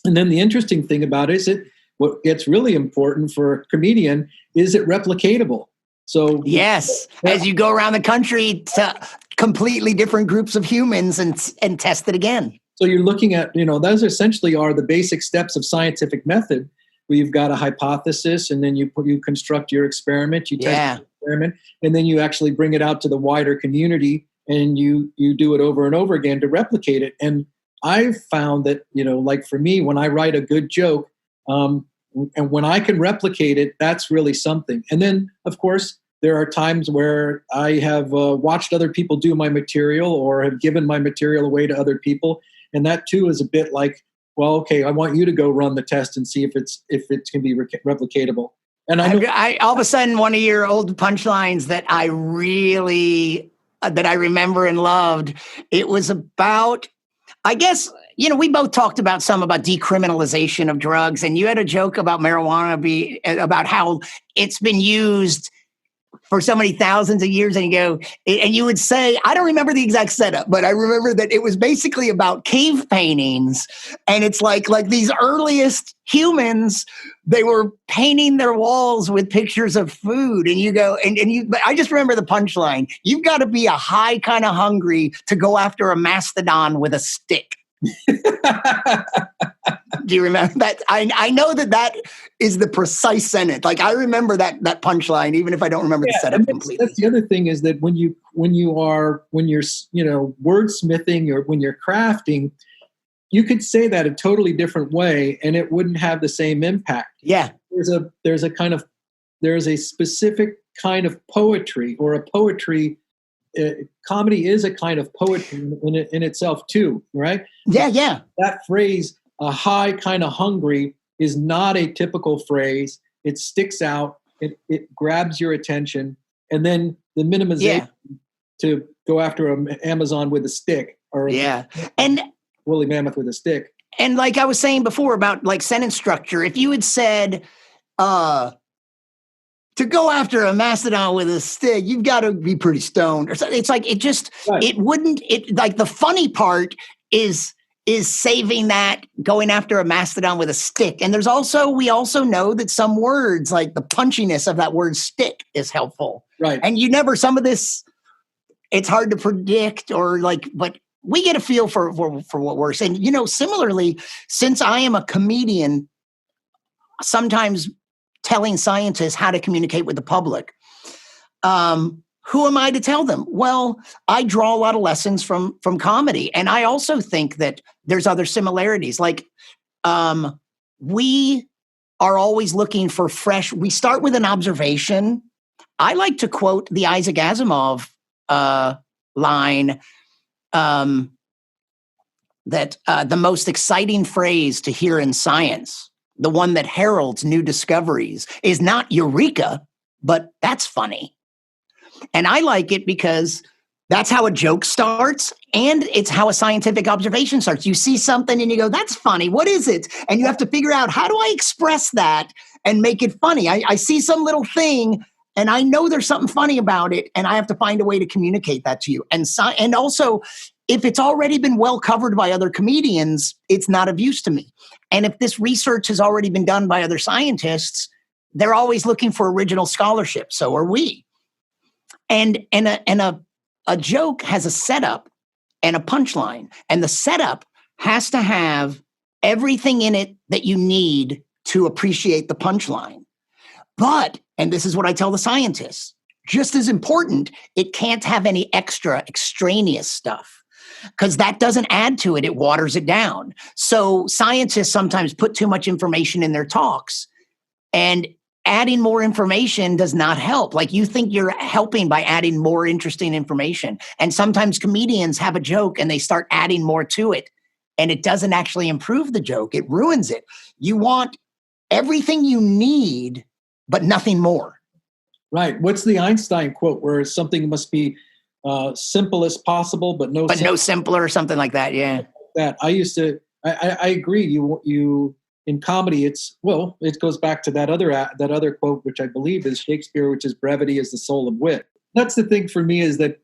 And then the interesting thing about it is what gets really important for a comedian, is it replicatable? So yes, as you go around the country to completely different groups of humans and test it again. So you're looking at, those essentially are the basic steps of scientific method, where you've got a hypothesis, and then you construct your experiment, you test the experiment, and then you actually bring it out to the wider community, and you do it over and over again to replicate it. And I've found that, like for me, when I write a good joke, and when I can replicate it, that's really something. And then, of course, there are times where I have watched other people do my material, or have given my material away to other people. And that too is a bit like, well, okay, I want you to go run the test and see if it can be replicatable. And I all of a sudden, one of your old punchlines that I really that I remember and loved, it was about, I guess, we both talked about decriminalization of drugs, and you had a joke about marijuana, about how it's been used for so many thousands of years, and you would say, I don't remember the exact setup, but I remember that it was basically about cave paintings, and it's like these earliest humans, they were painting their walls with pictures of food, and you go, but I just remember the punchline: you've got to be a high kind of hungry to go after a mastodon with a stick. Do you remember that? I know that is the precise sentence. Like, I remember that punchline, even if I don't remember the setup completely. That's the other thing, is that when you're wordsmithing, or when you're crafting, you could say that a totally different way and it wouldn't have the same impact. Yeah. There's a specific kind of poetry, or a poetry. Comedy is a kind of poetry in itself too, right? Yeah. That phrase, a high kind of hungry, is not a typical phrase. it sticks out, it grabs your attention, and then the minimization to go after an Amazon with a stick or and woolly mammoth with a stick. And like I was saying before about like sentence structure, if you had said, to go after a mastodon with a stick, you've got to be pretty stoned or something. It's like, it wouldn't, like the funny part is saving that going after a mastodon with a stick. And we also know that some words, like the punchiness of that word stick, is helpful. Right. And some of this, it's hard to predict but we get a feel for what works. And, similarly, since I am a comedian, sometimes telling scientists how to communicate with the public, who am I to tell them? Well, I draw a lot of lessons from comedy. And I also think that there's other similarities. Like, we are always looking for fresh. We start with an observation. I like to quote the Isaac Asimov line, that the most exciting phrase to hear in science, the one that heralds new discoveries, is not eureka, but that's funny. And I like it because that's how a joke starts, and it's how a scientific observation starts. You see something and you go, that's funny. What is it? And you have to figure out, how do I express that and make it funny? I see some little thing and I know there's something funny about it, and I have to find a way to communicate that to you. And also, if it's already been well covered by other comedians, it's not of use to me. And if this research has already been done by other scientists, they're always looking for original scholarship. So are we. And a joke has a setup and a punchline. And the setup has to have everything in it that you need to appreciate the punchline. But, and this is what I tell the scientists, just as important, it can't have any extra extraneous stuff, because that doesn't add to it. It waters it down. So scientists sometimes put too much information in their talks, and adding more information does not help. Like, you think you're helping by adding more interesting information. And sometimes comedians have a joke and they start adding more to it, and it doesn't actually improve the joke. It ruins it. You want everything you need, but nothing more. Right. What's the Einstein quote where something must be simple as possible, but no simpler, or something like that? Yeah. That I agree. You in comedy, it goes back to that other quote, which I believe is Shakespeare, which is brevity is the soul of wit. That's the thing for me, is that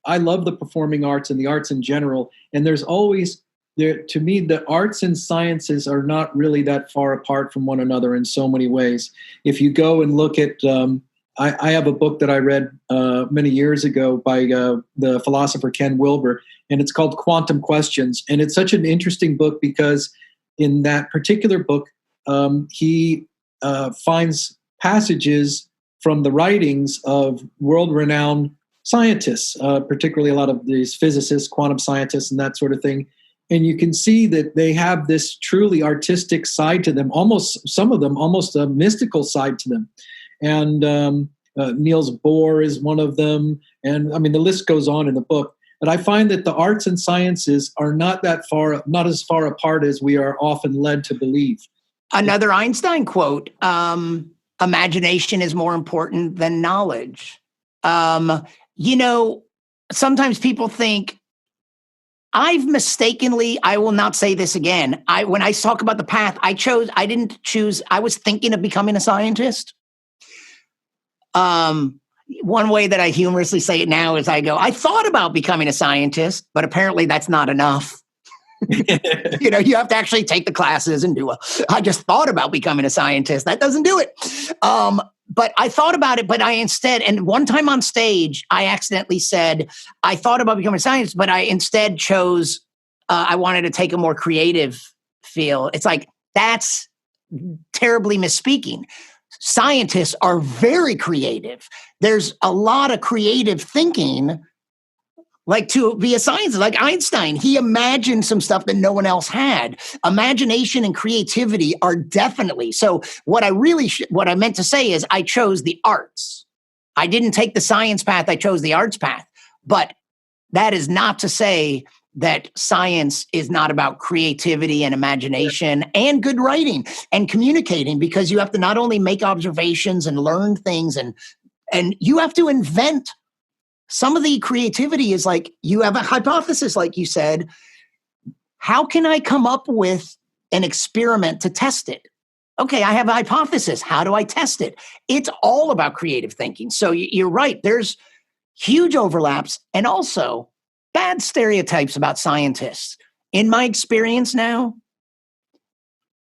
I love the performing arts and the arts in general. And there's always to me, the arts and sciences are not really that far apart from one another in so many ways. If you go and look at, I have a book that I read many years ago by the philosopher Ken Wilber, and it's called Quantum Questions. And it's such an interesting book because in that particular book, he finds passages from the writings of world-renowned scientists, particularly a lot of these physicists, quantum scientists, and that sort of thing. And you can see that they have this truly artistic side to them, some of them almost a mystical side to them. And Niels Bohr is one of them. And I mean, the list goes on in the book. But I find that the arts and sciences are not as far apart as we are often led to believe. Another Einstein quote, imagination is more important than knowledge. Sometimes people think, I will not say this again. When I talk about the path I was thinking of becoming a scientist. One way that I humorously say it now is I thought about becoming a scientist, but apparently that's not enough. You have to actually take the classes and I just thought about becoming a scientist. That doesn't do it. But I thought about it, but and one time on stage, I accidentally said, I thought about becoming a scientist, but I instead chose, I wanted to take a more creative feel. It's like, that's terribly misspeaking. Scientists are very creative. There's a lot of creative thinking, like to be a scientist, like Einstein. He imagined some stuff that no one else had. Imagination and creativity are definitely. So what I meant to say is I chose the arts. I didn't take the science path. I chose the arts path. But that is not to say that science is not about creativity and imagination and good writing and communicating, because you have to not only make observations and learn things, and you have to invent. Some of the creativity is like, you have a hypothesis, like you said. How can I come up with an experiment to test it? Okay, I have a hypothesis. How do I test it? It's all about creative thinking. So you're right. There's huge overlaps, and also bad stereotypes about scientists. In my experience now,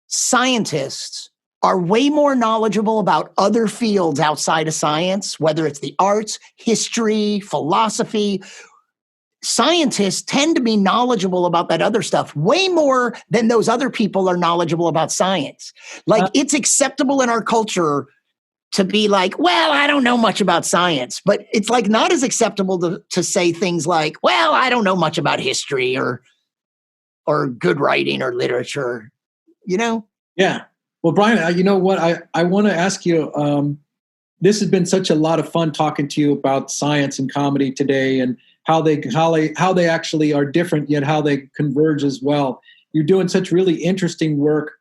scientists are way more knowledgeable about other fields outside of science, whether it's the arts, history, philosophy. Scientists tend to be knowledgeable about that other stuff way more than those other people are knowledgeable about science. Like, it's acceptable in our culture to be like, well, I don't know much about science, but it's like not as acceptable to say things like, well, I don't know much about history or good writing or literature, you know? Yeah. Well, Brian, you know what? I want to ask you, this has been such a lot of fun talking to you about science and comedy today, and how they actually are different, yet how they converge as well. You're doing such really interesting work.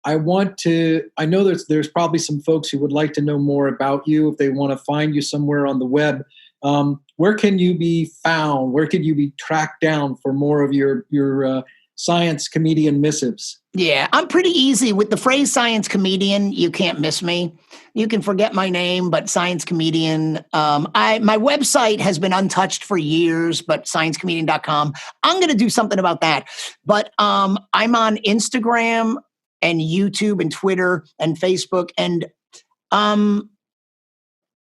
I know there's probably some folks who would like to know more about you if they want to find you somewhere on the web. Where can you be found? Where could you be tracked down for more of your science comedian missives? Yeah, I'm pretty easy with the phrase science comedian. You can't miss me. You can forget my name, but science comedian. My website has been untouched for years, but sciencecomedian.com. I'm going to do something about that. But I'm on Instagram and YouTube and Twitter and Facebook. And I'm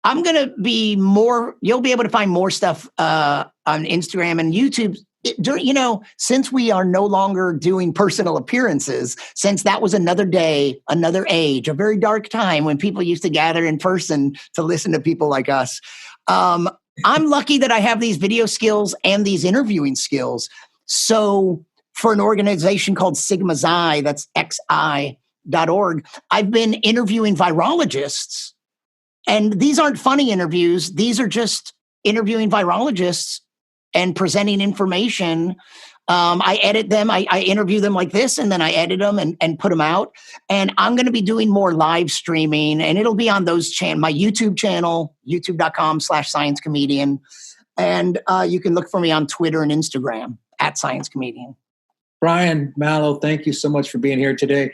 going to be more, you'll be able to find more stuff on Instagram and YouTube. Since we are no longer doing personal appearances, since that was another day, another age, a very dark time when people used to gather in person to listen to people like us. I'm lucky that I have these video skills and these interviewing skills. So for an organization called Sigma Xi, that's xi.org, I've been interviewing virologists. And these aren't funny interviews. These are just interviewing virologists and presenting information. I edit them. I interview them like this, and then I edit them and put them out. And I'm going to be doing more live streaming, and it'll be on those my YouTube channel, youtube.com/sciencecomedian. And you can look for me on Twitter and Instagram @sciencecomedian. Brian Mallow, thank you so much for being here today.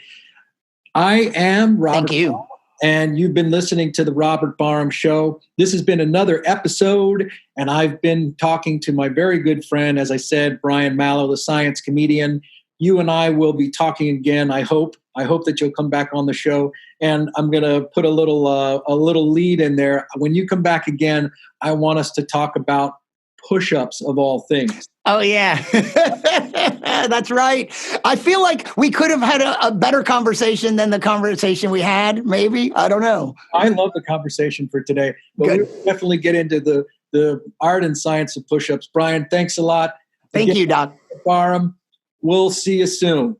I am Robert. Thank you. And you've been listening to the Robert Barham Show. This has been another episode, and I've been talking to my very good friend, as I said, Brian Mallow, the science comedian. You and I will be talking again, I hope. I hope that you'll come back on the show. And I'm going to put a little lead in there. When you come back again, I want us to talk about push-ups of all things. Oh, yeah. That's right. I feel like we could have had a better conversation than the conversation we had, maybe. I don't know. I love the conversation for today. But we'll definitely get into the art and science of push-ups. Brian, thanks a lot. Thank you, Doc. Barham, we'll see you soon.